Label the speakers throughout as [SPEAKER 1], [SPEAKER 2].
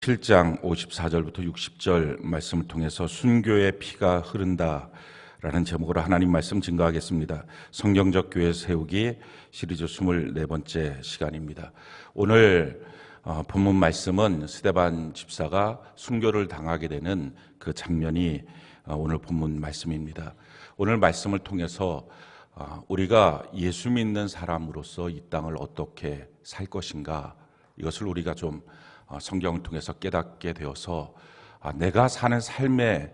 [SPEAKER 1] 17장 54절부터 60절 말씀을 통해서 순교의 피가 흐른다라는 제목으로 하나님 말씀 증거하겠습니다. 성경적 교회 세우기 시리즈 24번째 시간입니다. 오늘 본문 말씀은 스데반 집사가 순교를 당하게 되는 그 장면이 오늘 본문 말씀입니다. 오늘 말씀을 통해서 우리가 예수 믿는 사람으로서 이 땅을 어떻게 살 것인가, 이것을 우리가 좀 성경을 통해서 깨닫게 되어서 내가 사는 삶의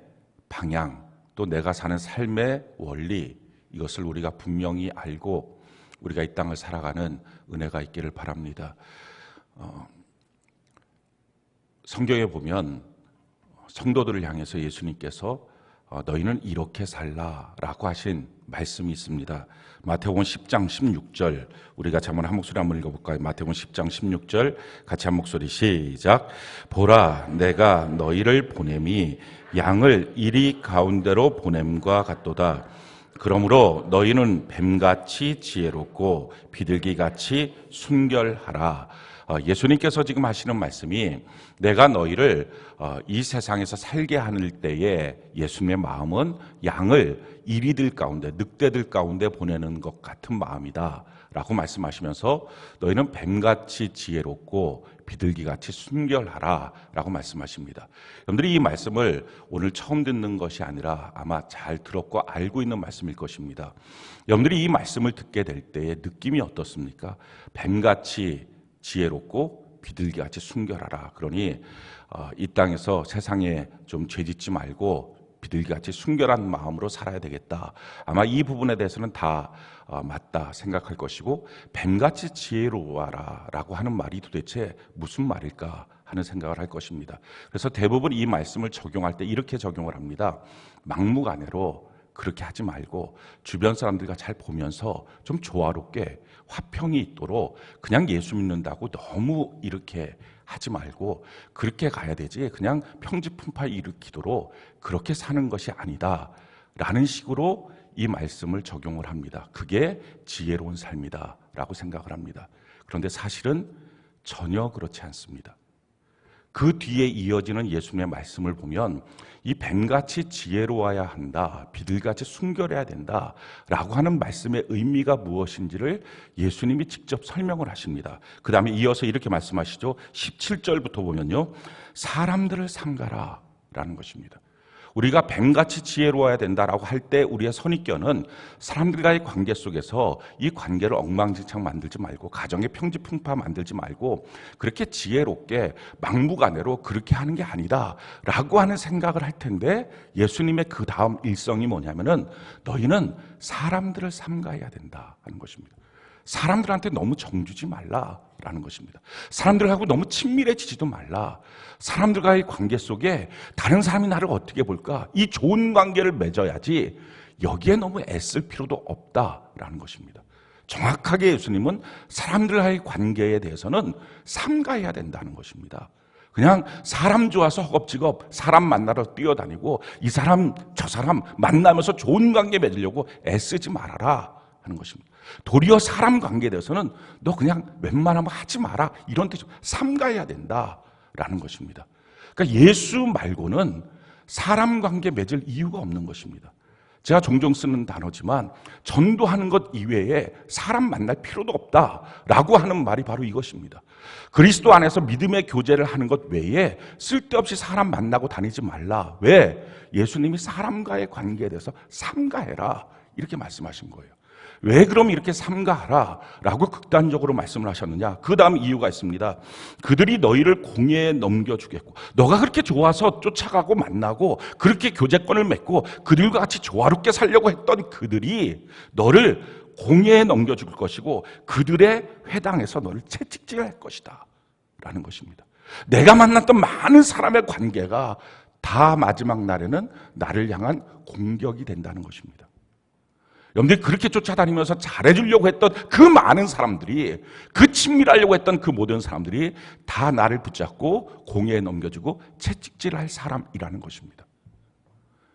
[SPEAKER 1] 방향, 또 내가 사는 삶의 원리, 이것을 우리가 분명히 알고 우리가 이 땅을 살아가는 은혜가 있기를 바랍니다. 성경에 보면 성도들을 향해서 예수님께서 너희는 이렇게 살라라고 하신 말씀이 있습니다. 마태복음 10장 16절, 우리가 한번 한 목소리 한번 읽어볼까요? 마태복음 10장 16절 같이 한 목소리 시작. 보라, 내가 너희를 보냄이 양을 이리 가운데로 보냄과 같도다. 그러므로 너희는 뱀같이 지혜롭고 비둘기같이 순결하라. 예수님께서 지금 하시는 말씀이, 내가 너희를 이 세상에서 살게 하는 때에 예수님의 마음은 양을 이리들 가운데, 늑대들 가운데 보내는 것 같은 마음이다 라고 말씀하시면서 너희는 뱀같이 지혜롭고 비둘기같이 순결하라 라고 말씀하십니다. 여러분들이 이 말씀을 오늘 처음 듣는 것이 아니라 아마 잘 들었고 알고 있는 말씀일 것입니다. 여러분들이 이 말씀을 듣게 될 때의 느낌이 어떻습니까? 뱀같이 지혜롭고 비둘기같이 순결하라. 그러니 이 땅에서 세상에 좀 죄짓지 말고 비둘기같이 순결한 마음으로 살아야 되겠다. 아마 이 부분에 대해서는 다 맞다 생각할 것이고, 뱀같이 지혜로워라 라고 하는 말이 도대체 무슨 말일까 하는 생각을 할 것입니다. 그래서 대부분 이 말씀을 적용할 때 이렇게 적용을 합니다. 막무가내로 그렇게 하지 말고 주변 사람들과 잘 보면서 좀 조화롭게 화평이 있도록 그냥 예수 믿는다고 너무 이렇게 하지 말고 그렇게 가야 되지, 그냥 평지풍파 일으키도록 그렇게 사는 것이 아니다 라는 식으로 이 말씀을 적용을 합니다. 그게 지혜로운 삶이다 라고 생각을 합니다. 그런데 사실은 전혀 그렇지 않습니다. 그 뒤에 이어지는 예수님의 말씀을 보면 이 뱀같이 지혜로워야 한다, 비둘기같이 순결해야 된다 라고 하는 말씀의 의미가 무엇인지를 예수님이 직접 설명을 하십니다. 그 다음에 이어서 이렇게 말씀하시죠. 17절부터 보면요, 사람들을 삼가라 라는 것입니다. 우리가 뱀같이 지혜로워야 된다라고 할 때 우리의 선입견은 사람들과의 관계 속에서 이 관계를 엉망진창 만들지 말고, 가정의 평지풍파 만들지 말고 그렇게 지혜롭게 막무가내로 그렇게 하는 게 아니다 라고 하는 생각을 할 텐데, 예수님의 그 다음 일성이 뭐냐면은 너희는 사람들을 삼가야 된다 하는 것입니다. 사람들한테 너무 정주지 말라라는 것입니다. 사람들하고 너무 친밀해지지도 말라. 사람들과의 관계 속에 다른 사람이 나를 어떻게 볼까, 이 좋은 관계를 맺어야지 여기에 너무 애쓸 필요도 없다라는 것입니다. 정확하게 예수님은 사람들과의 관계에 대해서는 삼가해야 된다는 것입니다. 그냥 사람 좋아서 허겁지겁 사람 만나러 뛰어다니고 이 사람 저 사람 만나면서 좋은 관계 맺으려고 애쓰지 말아라 하는 것입니다. 도리어 사람 관계에 대해서는 너 그냥 웬만하면 하지 마라, 이런 뜻으로 삼가해야 된다라는 것입니다. 그러니까 예수 말고는 사람 관계 맺을 이유가 없는 것입니다. 제가 종종 쓰는 단어지만 전도하는 것 이외에 사람 만날 필요도 없다라고 하는 말이 바로 이것입니다. 그리스도 안에서 믿음의 교제를 하는 것 외에 쓸데없이 사람 만나고 다니지 말라. 왜? 예수님이 사람과의 관계에 대해서 삼가해라 이렇게 말씀하신 거예요. 왜 그럼 이렇게 삼가하라 라고 극단적으로 말씀을 하셨느냐? 그 다음 이유가 있습니다. 그들이 너희를 공회에 넘겨주겠고, 너가 그렇게 좋아서 쫓아가고 만나고 그렇게 교제권을 맺고 그들과 같이 조화롭게 살려고 했던 그들이 너를 공회에 넘겨줄 것이고 그들의 회당에서 너를 채찍질할 것이다 라는 것입니다. 내가 만났던 많은 사람의 관계가 다 마지막 날에는 나를 향한 공격이 된다는 것입니다. 여러분들이 그렇게 쫓아다니면서 잘해주려고 했던 그 많은 사람들이, 그 친밀하려고 했던 그 모든 사람들이 다 나를 붙잡고 공회에 넘겨주고 채찍질할 사람이라는 것입니다.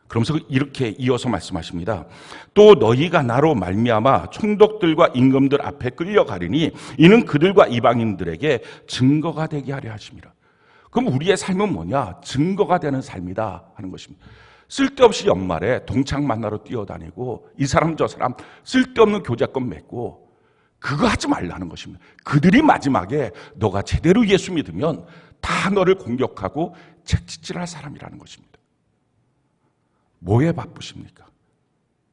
[SPEAKER 1] 그러면서 이렇게 이어서 말씀하십니다. 또 너희가 나로 말미암아 총독들과 임금들 앞에 끌려가리니 이는 그들과 이방인들에게 증거가 되게 하려 하심이라. 그럼 우리의 삶은 뭐냐? 증거가 되는 삶이다 하는 것입니다. 쓸데없이 연말에 동창 만나러 뛰어다니고 이 사람 저 사람 쓸데없는 교제권 맺고 그거 하지 말라는 것입니다. 그들이 마지막에 너가 제대로 예수 믿으면 다 너를 공격하고 채찍질할 사람이라는 것입니다. 뭐에 바쁘십니까?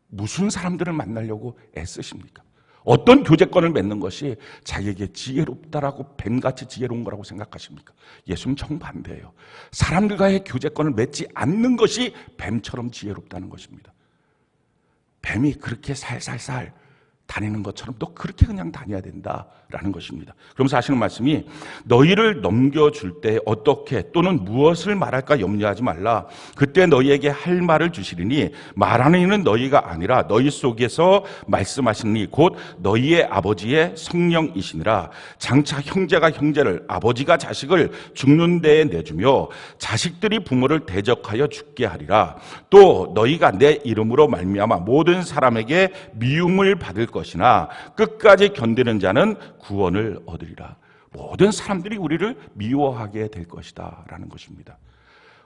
[SPEAKER 1] 무슨 사람들을 만나려고 애쓰십니까? 어떤 교제권을 맺는 것이 자기에게 지혜롭다라고 뱀같이 지혜로운 거라고 생각하십니까? 예수님 정반대예요. 사람들과의 교제권을 맺지 않는 것이 뱀처럼 지혜롭다는 것입니다. 뱀이 그렇게 살살살 다니는 것처럼 또 그렇게 그냥 다녀야 된다라는 것입니다. 그러면서 하시는 말씀이 너희를 넘겨줄 때 어떻게 또는 무엇을 말할까 염려하지 말라. 그때 너희에게 할 말을 주시리니 말하는 이는 너희가 아니라 너희 속에서 말씀하시니 곧 너희의 아버지의 성령이시니라. 장차 형제가 형제를 아버지가 자식을 죽는 데에 내주며 자식들이 부모를 대적하여 죽게 하리라. 또 너희가 내 이름으로 말미암아 모든 사람에게 미움을 받을 것이나 끝까지 견디는 자는 구원을 얻으리라. 모든 사람들이 우리를 미워하게 될 것이다 라는 것입니다.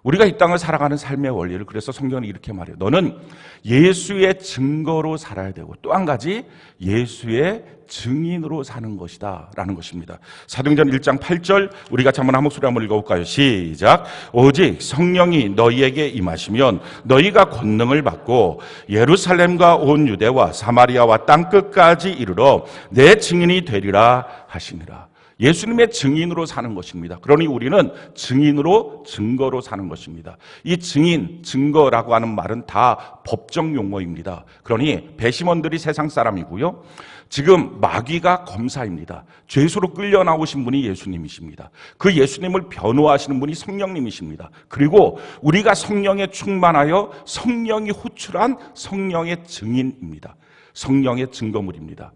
[SPEAKER 1] 우리가 이 땅을 살아가는 삶의 원리를 그래서 성경은 이렇게 말해요. 너는 예수의 증거로 살아야 되고 또 한 가지 예수의 증인으로 사는 것이다 라는 것입니다. 사도행전 1장 8절 우리 같이 한번 한 목소리 한번 읽어볼까요? 시작. 오직 성령이 너희에게 임하시면 너희가 권능을 받고 예루살렘과 온 유대와 사마리아와 땅끝까지 이르러 내 증인이 되리라 하시니라. 예수님의 증인으로 사는 것입니다. 그러니 우리는 증인으로 증거로 사는 것입니다. 이 증인, 증거라고 하는 말은 다 법정 용어입니다. 그러니 배심원들이 세상 사람이고요. 지금 마귀가 검사입니다. 죄수로 끌려 나오신 분이 예수님이십니다. 그 예수님을 변호하시는 분이 성령님이십니다. 그리고 우리가 성령에 충만하여 성령이 호출한 성령의 증인입니다. 성령의 증거물입니다.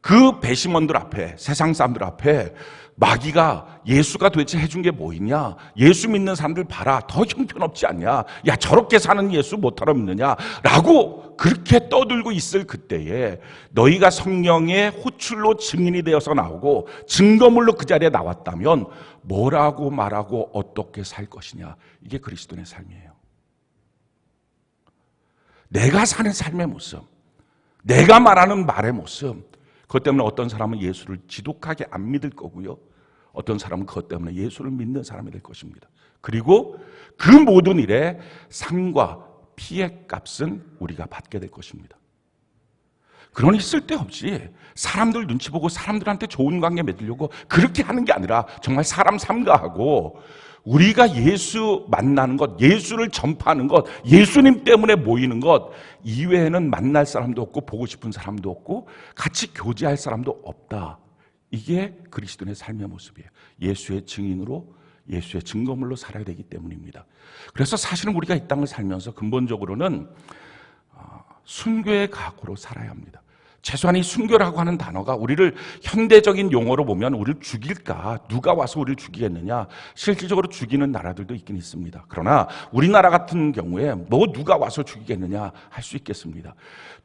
[SPEAKER 1] 그 배심원들 앞에, 세상 사람들 앞에 마귀가 예수가 도대체 해준 게 뭐 있냐? 예수 믿는 사람들 봐라. 더 형편없지 않냐? 야, 저렇게 사는 예수 못하러 믿느냐? 라고 그렇게 떠들고 있을 그때에 너희가 성령의 호출로 증인이 되어서 나오고 증거물로 그 자리에 나왔다면 뭐라고 말하고 어떻게 살 것이냐? 이게 그리스도인의 삶이에요. 내가 사는 삶의 모습, 내가 말하는 말의 모습, 그것 때문에 어떤 사람은 예수를 지독하게 안 믿을 거고요. 어떤 사람은 그것 때문에 예수를 믿는 사람이 될 것입니다. 그리고 그 모든 일에 상과 피해 값은 우리가 받게 될 것입니다. 그러니 쓸데없이 사람들 눈치 보고 사람들한테 좋은 관계 맺으려고 그렇게 하는 게 아니라 정말 사람 삼가하고 우리가 예수 만나는 것, 예수를 전파하는 것, 예수님 때문에 모이는 것 이외에는 만날 사람도 없고 보고 싶은 사람도 없고 같이 교제할 사람도 없다. 이게 그리스도인의 삶의 모습이에요. 예수의 증인으로, 예수의 증거물로 살아야 되기 때문입니다. 그래서 사실은 우리가 이 땅을 살면서 근본적으로는 순교의 각오로 살아야 합니다. 최소한 이 순교라고 하는 단어가 우리를 현대적인 용어로 보면 우리를 죽일까? 누가 와서 우리를 죽이겠느냐? 실질적으로 죽이는 나라들도 있긴 있습니다. 그러나 우리나라 같은 경우에 뭐 누가 와서 죽이겠느냐? 할 수 있겠습니다.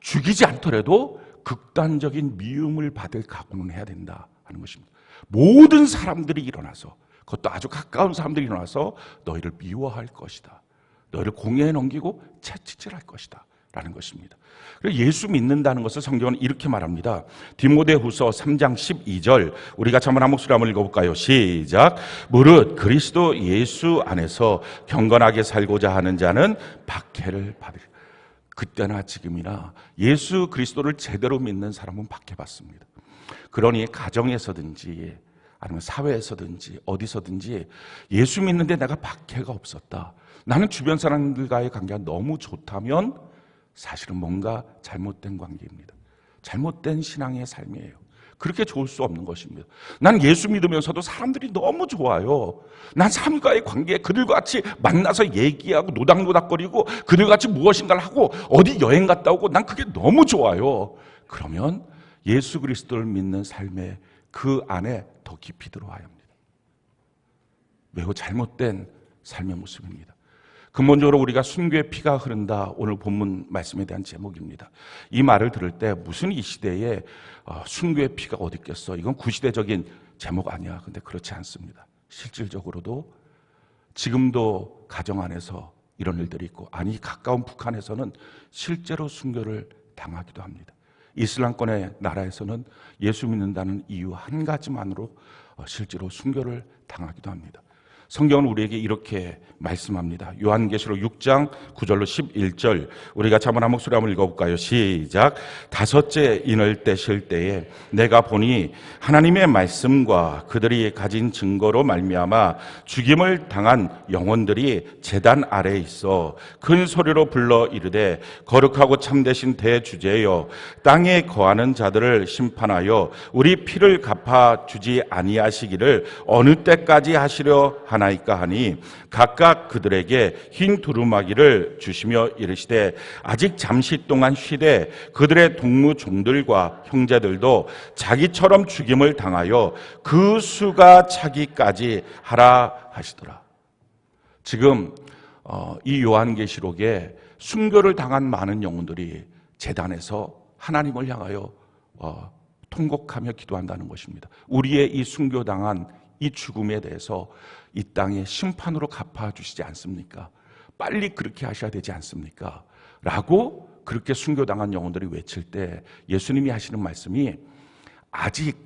[SPEAKER 1] 죽이지 않더라도 극단적인 미움을 받을 각오는 해야 된다 하는 것입니다. 모든 사람들이 일어나서, 그것도 아주 가까운 사람들이 일어나서 너희를 미워할 것이다. 너희를 공회에 넘기고 채찍질할 것이다 라는 것입니다. 예수 믿는다는 것을 성경은 이렇게 말합니다. 디모데후서 3장 12절 우리 같이 한번 한 목소리 한번 읽어볼까요? 시작. 무릇 그리스도 예수 안에서 경건하게 살고자 하는 자는 박해를 받으리라. 그때나 지금이나 예수 그리스도를 제대로 믿는 사람은 박해받습니다. 그러니 가정에서든지 아니면 사회에서든지 어디서든지 예수 믿는데 내가 박해가 없었다. 나는 주변 사람들과의 관계가 너무 좋다면 사실은 뭔가 잘못된 관계입니다. 잘못된 신앙의 삶이에요. 그렇게 좋을 수 없는 것입니다. 난 예수 믿으면서도 사람들이 너무 좋아요. 난 사람과의 관계에 그들과 같이 만나서 얘기하고 노닥노닥거리고 그들과 같이 무엇인가를 하고 어디 여행 갔다 오고 난 그게 너무 좋아요. 그러면 예수 그리스도를 믿는 삶에 그 안에 더 깊이 들어와야 합니다. 매우 잘못된 삶의 모습입니다. 근본적으로 우리가 순교의 피가 흐른다. 오늘 본문 말씀에 대한 제목입니다. 이 말을 들을 때 무슨 이 시대에 순교의 피가 어디 있겠어? 이건 구시대적인 제목 아니야. 근데 그렇지 않습니다. 실질적으로도 지금도 가정 안에서 이런 일들이 있고, 아니 가까운 북한에서는 실제로 순교를 당하기도 합니다. 이슬람권의 나라에서는 예수 믿는다는 이유 한 가지만으로 실제로 순교를 당하기도 합니다. 성경은 우리에게 이렇게 말씀합니다. 요한계시록 6장 9절로 11절, 우리가 한번 한 목소리 한번 읽어볼까요? 시작. 다섯째 인을 떼실 때에 내가 보니 하나님의 말씀과 그들이 가진 증거로 말미암아 죽임을 당한 영혼들이 제단 아래에 있어 큰 소리로 불러 이르되, 거룩하고 참되신 대주제여, 땅에 거하는 자들을 심판하여 우리 피를 갚아 주지 아니하시기를 어느 때까지 하시려 하나이까 하니, 각각 그들에게 흰 두루마기를 주시며 이르시되, 아직 잠시 동안 쉬되 그들의 동무 종들과 형제들도 자기처럼 죽임을 당하여 그 수가 차기까지 하라 하시더라. 지금 이 요한계시록에 순교를 당한 많은 영혼들이 제단에서 하나님을 향하여 통곡하며 기도한다는 것입니다. 우리의 이 순교당한 이 죽음에 대해서 이 땅에 심판으로 갚아주시지 않습니까? 빨리 그렇게 하셔야 되지 않습니까? 라고 그렇게 순교당한 영혼들이 외칠 때 예수님이 하시는 말씀이, 아직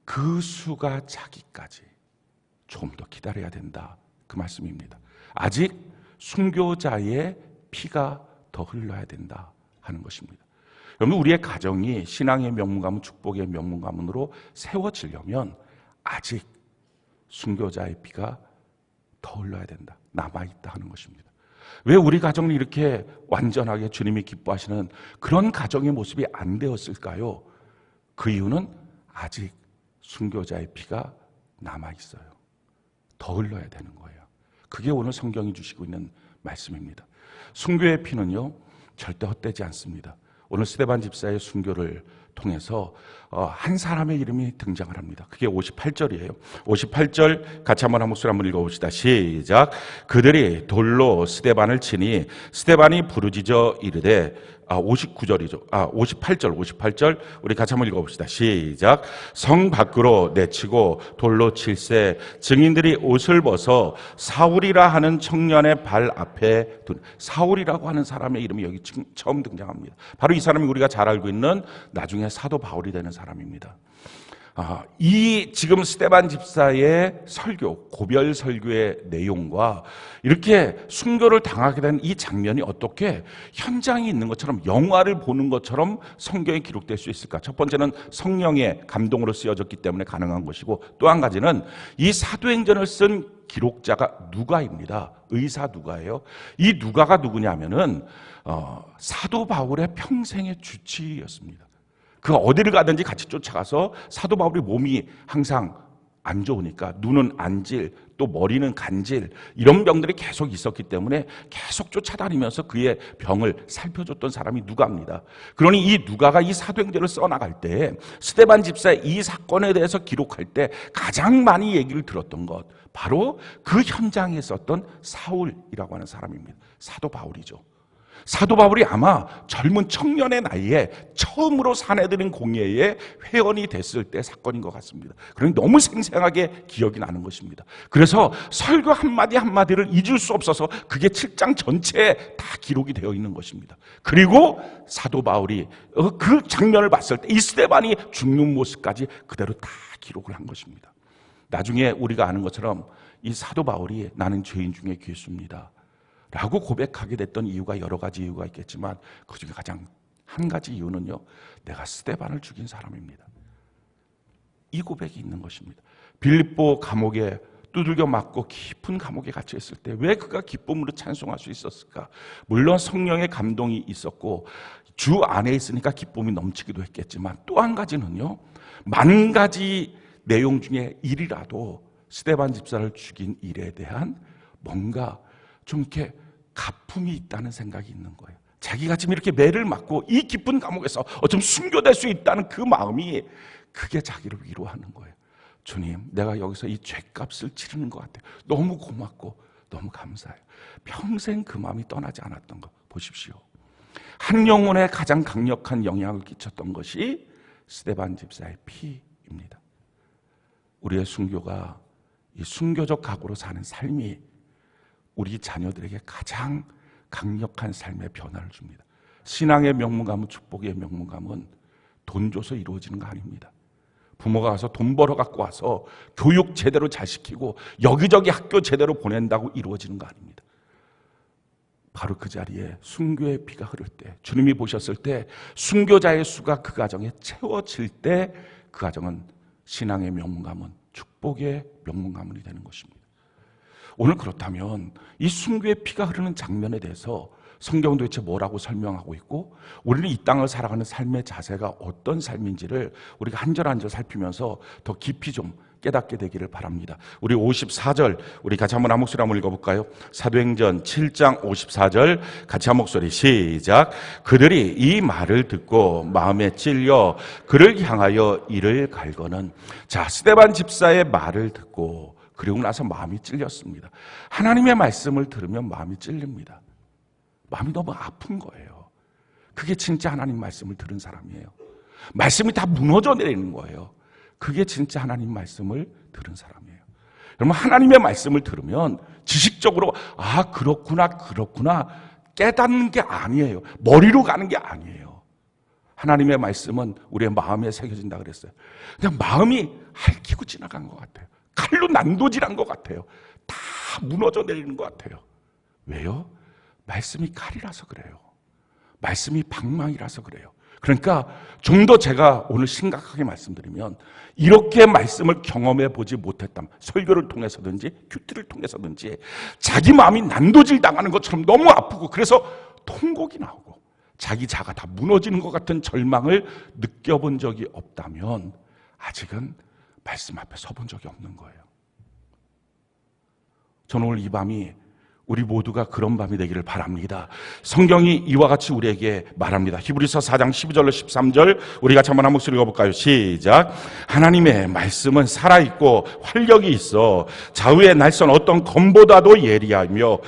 [SPEAKER 1] 그 수가 차기까지 좀 더 기다려야 된다, 그 말씀입니다. 아직 순교자의 피가 더 흘러야 된다 하는 것입니다. 여러분, 우리의 가정이 신앙의 명문가문, 축복의 명문가문으로 세워지려면 아직 순교자의 피가 더 흘러야 된다, 남아있다 하는 것입니다. 왜 우리 가정을 이렇게 완전하게 주님이 기뻐하시는 그런 가정의 모습이 안 되었을까요? 그 이유는 아직 순교자의 피가 남아있어요. 더 흘러야 되는 거예요. 그게 오늘 성경이 주시고 있는 말씀입니다. 순교의 피는요, 절대 헛되지 않습니다. 오늘 스데반 집사의 순교를 통해서 한 사람의 이름이 등장을 합니다. 그게 58절이에요. 58절 같이 한번 한 목소리 한번 읽어봅시다. 시작. 그들이 돌로 스데반을 치니 스데반이 부르짖어 이르되, 59절이죠. 58절 우리 같이 한번 읽어봅시다. 시작. 성 밖으로 내치고 돌로 칠세 증인들이 옷을 벗어 사울이라 하는 청년의 발 앞에 둔. 사울이라고 하는 사람의 이름이 여기 처음 등장합니다. 바로 이 사람이 우리가 잘 알고 있는 나중에 사도 바울이 되는 사람입니다. 이 지금 스데반 집사의 설교, 고별 설교의 내용과 이렇게 순교를 당하게 된 이 장면이 어떻게 현장이 있는 것처럼, 영화를 보는 것처럼 성경에 기록될 수 있을까? 첫 번째는 성령의 감동으로 쓰여졌기 때문에 가능한 것이고, 또 한 가지는 이 사도행전을 쓴 기록자가 누가입니다. 의사 누가예요. 이 누가가 누구냐면은 사도 바울의 평생의 주치의였습니다. 그가 어디를 가든지 같이 쫓아가서, 사도 바울이 몸이 항상 안 좋으니까 눈은 안질, 또 머리는 간질, 이런 병들이 계속 있었기 때문에 계속 쫓아다니면서 그의 병을 살펴줬던 사람이 누가입니다. 그러니 이 누가가 이 사도행전을 써나갈 때 스데반 집사의 이 사건에 대해서 기록할 때 가장 많이 얘기를 들었던 것, 바로 그 현장에 있었던 사울이라고 하는 사람입니다. 사도 바울이죠. 사도 바울이 아마 젊은 청년의 나이에 처음으로 사내들인 공예에 회원이 됐을 때 사건인 것 같습니다. 그러니 너무 생생하게 기억이 나는 것입니다. 그래서 설교 한마디 한마디를 잊을 수 없어서 그게 7장 전체에 다 기록이 되어 있는 것입니다. 그리고 사도 바울이 그 장면을 봤을 때 이 스데반이 죽는 모습까지 그대로 다 기록을 한 것입니다. 나중에 우리가 아는 것처럼 이 사도 바울이 나는 죄인 중에 괴수입니다 라고 고백하게 됐던 이유가 여러 가지 이유가 있겠지만, 그 중에 가장 한 가지 이유는요, 내가 스데반을 죽인 사람입니다, 이 고백이 있는 것입니다. 빌립보 감옥에 두들겨 맞고 깊은 감옥에 갇혀 있을 때 왜 그가 기쁨으로 찬송할 수 있었을까? 물론 성령의 감동이 있었고 주 안에 있으니까 기쁨이 넘치기도 했겠지만, 또 한 가지는요, 만 가지 내용 중에 일이라도 스데반 집사를 죽인 일에 대한 뭔가 좀 이렇게 가품이 있다는 생각이 있는 거예요. 자기가 지금 이렇게 매를 맞고 이 깊은 감옥에서 좀 순교될 수 있다는 그 마음이, 그게 자기를 위로하는 거예요. 주님, 내가 여기서 이 죄값을 치르는 것 같아요. 너무 고맙고 너무 감사해요. 평생 그 마음이 떠나지 않았던 거 보십시오. 한 영혼에 가장 강력한 영향을 끼쳤던 것이 스데반 집사의 피입니다. 우리의 순교가 이 순교적 각오로 사는 삶이 우리 자녀들에게 가장 강력한 삶의 변화를 줍니다. 신앙의 명문감은, 축복의 명문감은 돈 줘서 이루어지는 거 아닙니다. 부모가 와서 돈 벌어 갖고 와서 교육 제대로 잘 시키고 여기저기 학교 제대로 보낸다고 이루어지는 거 아닙니다. 바로 그 자리에 순교의 피가 흐를 때, 주님이 보셨을 때 순교자의 수가 그 가정에 채워질 때 그 가정은 신앙의 명문가문, 축복의 명문가문이 되는 것입니다. 오늘 그렇다면 이 순교의 피가 흐르는 장면에 대해서 성경은 도대체 뭐라고 설명하고 있고 우리는 이 땅을 살아가는 삶의 자세가 어떤 삶인지를 우리가 한 절 한 절 살피면서 더 깊이 좀 깨닫게 되기를 바랍니다. 우리 54절 우리 같이 한번 한 목소리 한번 읽어볼까요? 사도행전 7장 54절 같이 한 목소리 시작. 그들이 이 말을 듣고 마음에 찔려 그를 향하여 이를 갈거는. 자, 스데반 집사의 말을 듣고 그리고 나서 마음이 찔렸습니다. 하나님의 말씀을 들으면 마음이 찔립니다. 마음이 너무 아픈 거예요. 그게 진짜 하나님 말씀을 들은 사람이에요. 말씀이 다 무너져 내리는 거예요. 그게 진짜 하나님 말씀을 들은 사람이에요. 여러분, 하나님의 말씀을 들으면 지식적으로 그렇구나 깨닫는 게 아니에요. 머리로 가는 게 아니에요. 하나님의 말씀은 우리의 마음에 새겨진다 그랬어요. 그냥 마음이 핥히고 지나간 것 같아요. 칼로 난도질한 것 같아요. 다 무너져 내리는 것 같아요. 왜요? 말씀이 칼이라서 그래요. 말씀이 방망이라서 그래요. 그러니까 좀 더 제가 오늘 심각하게 말씀드리면 이렇게 말씀을 경험해 보지 못했다면 설교를 통해서든지 큐티를 통해서든지 자기 마음이 난도질 당하는 것처럼 너무 아프고 그래서 통곡이 나오고 자기 자가 다 무너지는 것 같은 절망을 느껴본 적이 없다면 아직은 말씀 앞에 서본 적이 없는 거예요. 저는 오늘 이 밤이 우리 모두가 그런 밤이 되기를 바랍니다. 성경이 이와 같이 우리에게 말합니다. 히브리서 4장 12절로 13절 우리 같이 한번 한 목소리 읽어볼까요? 시작. 하나님의 말씀은 살아있고 활력이 있어 좌우의 날선 어떤 검보다도 예리하며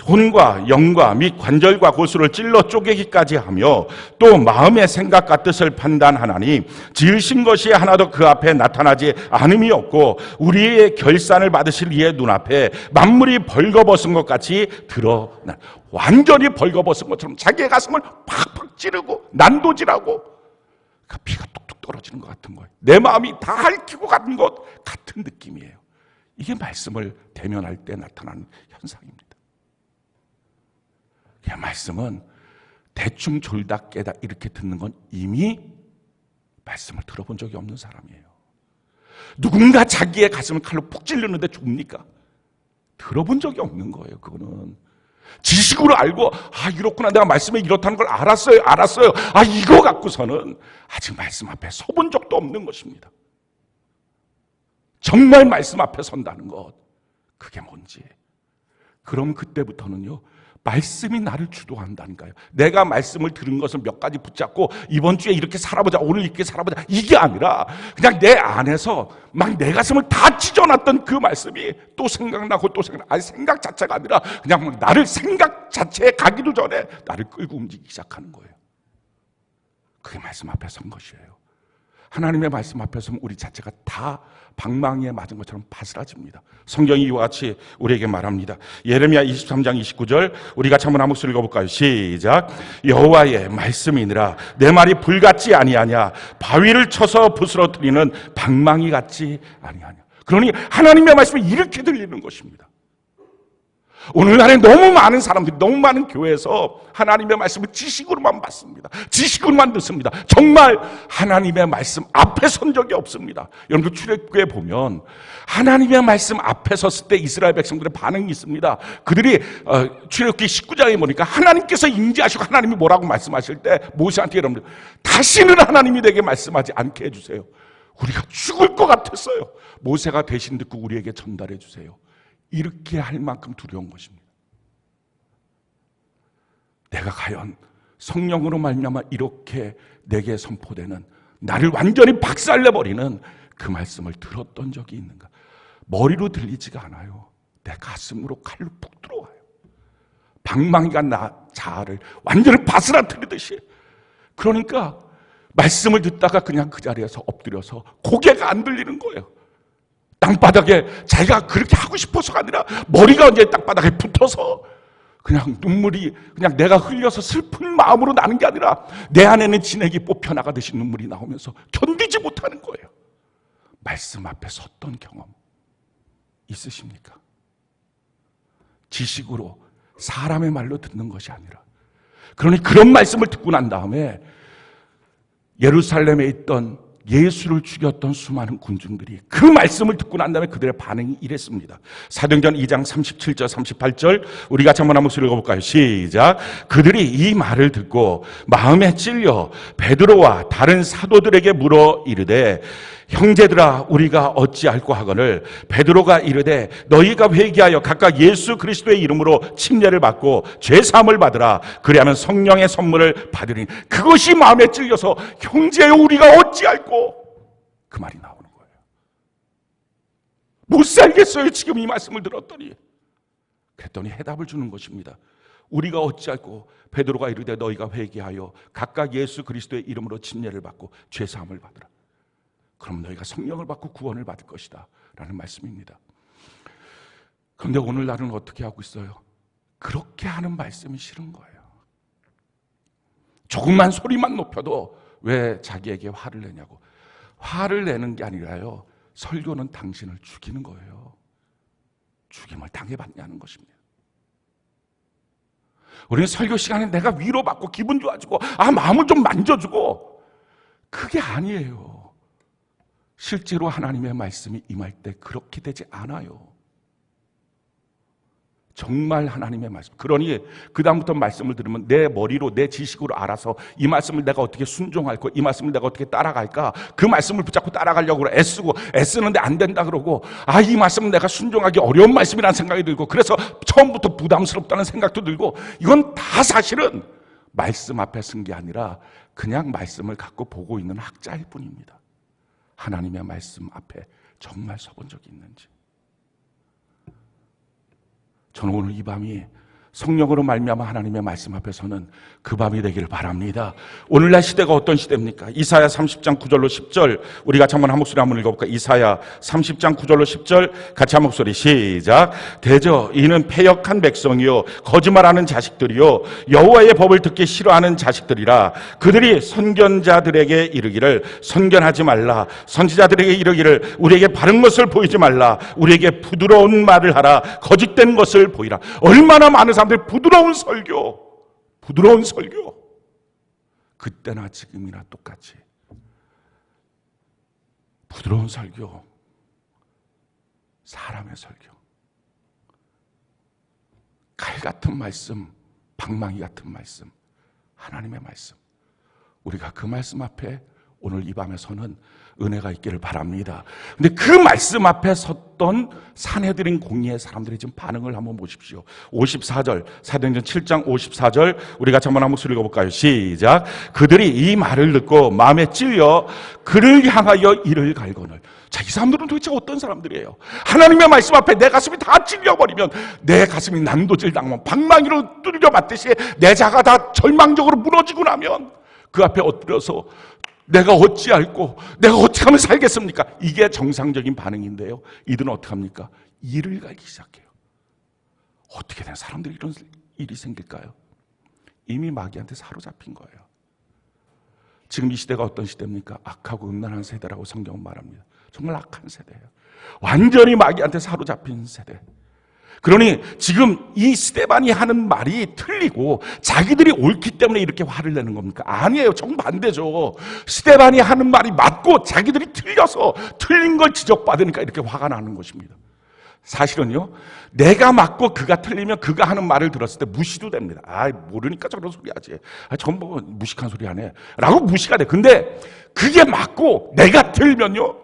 [SPEAKER 1] 혼과 영과 및 관절과 고수를 찔러 쪼개기까지 하며 또 마음의 생각과 뜻을 판단하나니 지으신 것이 하나도 그 앞에 나타나지 않음이 없고 우리의 결산을 받으실 이의 눈앞에 만물이 벌거벗은 것 같이 드러나 완전히 벌거벗은 것처럼 자기의 가슴을 팍팍 찌르고 난도질하고 그 피가 뚝뚝 떨어지는 것 같은 거예요. 내 마음이 다 핥히고 가는 것 같은 느낌이에요. 이게 말씀을 대면할 때 나타나는 현상입니다. 그 말씀은 대충 졸다 깨다 이렇게 듣는 건 이미 말씀을 들어본 적이 없는 사람이에요. 누군가 자기의 가슴을 칼로 푹 찔르는데 줍니까? 들어본 적이 없는 거예요. 그거는 지식으로 알고 이렇구나 내가 말씀에 이렇다는 걸 알았어요. 이거 갖고서는 아직 말씀 앞에 서본 적도 없는 것입니다. 정말 말씀 앞에 선다는 것 그게 뭔지 그럼 그때부터는요 말씀이 나를 주도한다니까요. 내가 말씀을 들은 것을 몇 가지 붙잡고 이번 주에 이렇게 살아보자 오늘 이렇게 살아보자 이게 아니라 그냥 내 안에서 막 내 가슴을 다 찢어놨던 그 말씀이 또 생각나고 또 생각 자체가 아니라 그냥 막 나를 생각 자체에 가기도 전에 나를 끌고 움직이기 시작하는 거예요. 그게 말씀 앞에 선 것이에요. 하나님의 말씀 앞에 서면 우리 자체가 다 방망이에 맞은 것처럼 바스라집니다. 성경이 이와 같이 우리에게 말합니다. 예레미야 23장 29절 우리 같이 한번 한 목소리 읽어볼까요? 시작. 여호와의 말씀이니라 내 말이 불같지 아니하냐 바위를 쳐서 부스러뜨리는 방망이 같지 아니하냐. 그러니 하나님의 말씀이 이렇게 들리는 것입니다. 오늘날에 너무 많은 사람들이 너무 많은 교회에서 하나님의 말씀을 지식으로만 받습니다. 지식으로만 듣습니다. 정말 하나님의 말씀 앞에 선 적이 없습니다. 여러분들 출애굽기에 보면 하나님의 말씀 앞에 섰을 때 이스라엘 백성들의 반응이 있습니다. 그들이 출애굽기 19장에 보니까 하나님께서 임재하시고 하나님이 뭐라고 말씀하실 때 모세한테 여러분들 다시는 하나님이 내게 말씀하지 않게 해주세요. 우리가 죽을 것 같았어요. 모세가 대신 듣고 우리에게 전달해 주세요. 이렇게 할 만큼 두려운 것입니다. 내가 과연 성령으로 말미암아 이렇게 내게 선포되는 나를 완전히 박살내버리는 그 말씀을 들었던 적이 있는가? 머리로 들리지가 않아요. 내 가슴으로 칼로 푹 들어와요. 방망이가 나 자아를 완전히 바스라뜨리듯이. 그러니까 말씀을 듣다가 그냥 그 자리에서 엎드려서 고개가 안 들리는 거예요. 땅바닥에 자기가 그렇게 하고 싶어서가 아니라 머리가 이제 땅바닥에 붙어서 그냥 눈물이 그냥 내가 흘려서 슬픈 마음으로 나는 게 아니라 내 안에는 진액이 뽑혀나가듯이 눈물이 나오면서 견디지 못하는 거예요. 말씀 앞에 섰던 경험 있으십니까? 지식으로 사람의 말로 듣는 것이 아니라, 그러니 그런 말씀을 듣고 난 다음에 예루살렘에 있던 예수를 죽였던 수많은 군중들이 그 말씀을 듣고 난 다음에 그들의 반응이 이랬습니다. 사도행전 2장 37절 38절 우리 같이 한번 목소리 읽어볼까요? 시작. 그들이 이 말을 듣고 마음에 찔려 베드로와 다른 사도들에게 물어 이르되 형제들아 우리가 어찌할꼬 하거늘 베드로가 이르되 너희가 회개하여 각각 예수 그리스도의 이름으로 침례를 받고 죄사함을 받으라. 그리하면 성령의 선물을 받으리니. 그것이 마음에 찔려서 형제여 우리가 어찌할꼬 그 말이 나오는 거예요. 못 살겠어요 지금 이 말씀을 들었더니. 그랬더니 해답을 주는 것입니다. 우리가 어찌할꼬 베드로가 이르되 너희가 회개하여 각각 예수 그리스도의 이름으로 침례를 받고 죄사함을 받으라. 그럼 너희가 성령을 받고 구원을 받을 것이다 라는 말씀입니다. 그런데 오늘날은 어떻게 하고 있어요? 그렇게 하는 말씀이 싫은 거예요. 조금만 소리만 높여도 왜 자기에게 화를 내냐고. 화를 내는 게 아니라요, 설교는 당신을 죽이는 거예요. 죽임을 당해봤냐는 것입니다. 우리는 설교 시간에 내가 위로받고 기분 좋아지고 마음을 좀 만져주고, 그게 아니에요. 실제로 하나님의 말씀이 임할 때 그렇게 되지 않아요. 정말 하나님의 말씀. 그러니 그 다음부터 말씀을 들으면 내 머리로 내 지식으로 알아서 이 말씀을 내가 어떻게 순종할까, 이 말씀을 내가 어떻게 따라갈까, 그 말씀을 붙잡고 따라가려고 애쓰는데 안 된다 그러고, 이 말씀은 내가 순종하기 어려운 말씀이라는 생각이 들고, 그래서 처음부터 부담스럽다는 생각도 들고, 이건 다 사실은 말씀 앞에 쓴 게 아니라 그냥 말씀을 갖고 보고 있는 학자일 뿐입니다. 하나님의 말씀 앞에 정말 서본 적이 있는지. 저는 오늘 이 밤이 성령으로 말미암아 하나님의 말씀 앞에서는 그 밤이 되기를 바랍니다. 오늘날 시대가 어떤 시대입니까? 이사야 30장 9절로 10절 우리 같이 한번 한 목소리 한번 읽어볼까요? 이사야 30장 9절로 10절 같이 한 목소리 시작. 대저 이는 패역한 백성이요 거짓말하는 자식들이요 여호와의 법을 듣기 싫어하는 자식들이라. 그들이 선견자들에게 이르기를 선견하지 말라. 선지자들에게 이르기를 우리에게 바른 것을 보이지 말라. 우리에게 부드러운 말을 하라. 거짓된 것을 보이라. 얼마나 많은 사람들이 부드러운 설교 그때나 지금이나 똑같이 부드러운 설교, 사람의 설교, 칼 같은 말씀, 방망이 같은 말씀, 하나님의 말씀. 우리가 그 말씀 앞에 오늘 이 밤에서는 은혜가 있기를 바랍니다. 근데 그 말씀 앞에 섰던 산헤드린 공의의 사람들의 지금 반응을 한번 보십시오. 54절, 사도행전 7장 54절 우리 같이 한번 한 목소리 읽어볼까요? 시작. 그들이 이 말을 듣고 마음에 찔려 그를 향하여 이를 갈거늘. 자, 이 사람들은 도대체 어떤 사람들이에요? 하나님의 말씀 앞에 내 가슴이 다 찔려버리면, 내 가슴이 난도질 당하면, 방망이로 뚫려 맞듯이 내 자가 다 절망적으로 무너지고 나면 그 앞에 엎드려서 내가 어찌할꼬, 내가 어떻게 하면 살겠습니까? 이게 정상적인 반응인데요, 이들은 어떻게 합니까? 이를 갈기 시작해요. 어떻게 된 사람들이 이런 일이 생길까요? 이미 마귀한테 사로잡힌 거예요. 지금 이 시대가 어떤 시대입니까? 악하고 음란한 세대라고 성경은 말합니다. 정말 악한 세대예요. 완전히 마귀한테 사로잡힌 세대. 그러니 지금 이 스데반이 하는 말이 틀리고 자기들이 옳기 때문에 이렇게 화를 내는 겁니까? 아니에요. 정반대죠. 스데반이 하는 말이 맞고 자기들이 틀려서 틀린 걸 지적받으니까 이렇게 화가 나는 것입니다. 사실은요, 내가 맞고 그가 틀리면 그가 하는 말을 들었을 때 무시도 됩니다. 모르니까 저런 소리 하지. 전부 무식한 소리 하네 라고 무시가 돼. 근데 그게 맞고 내가 틀면요,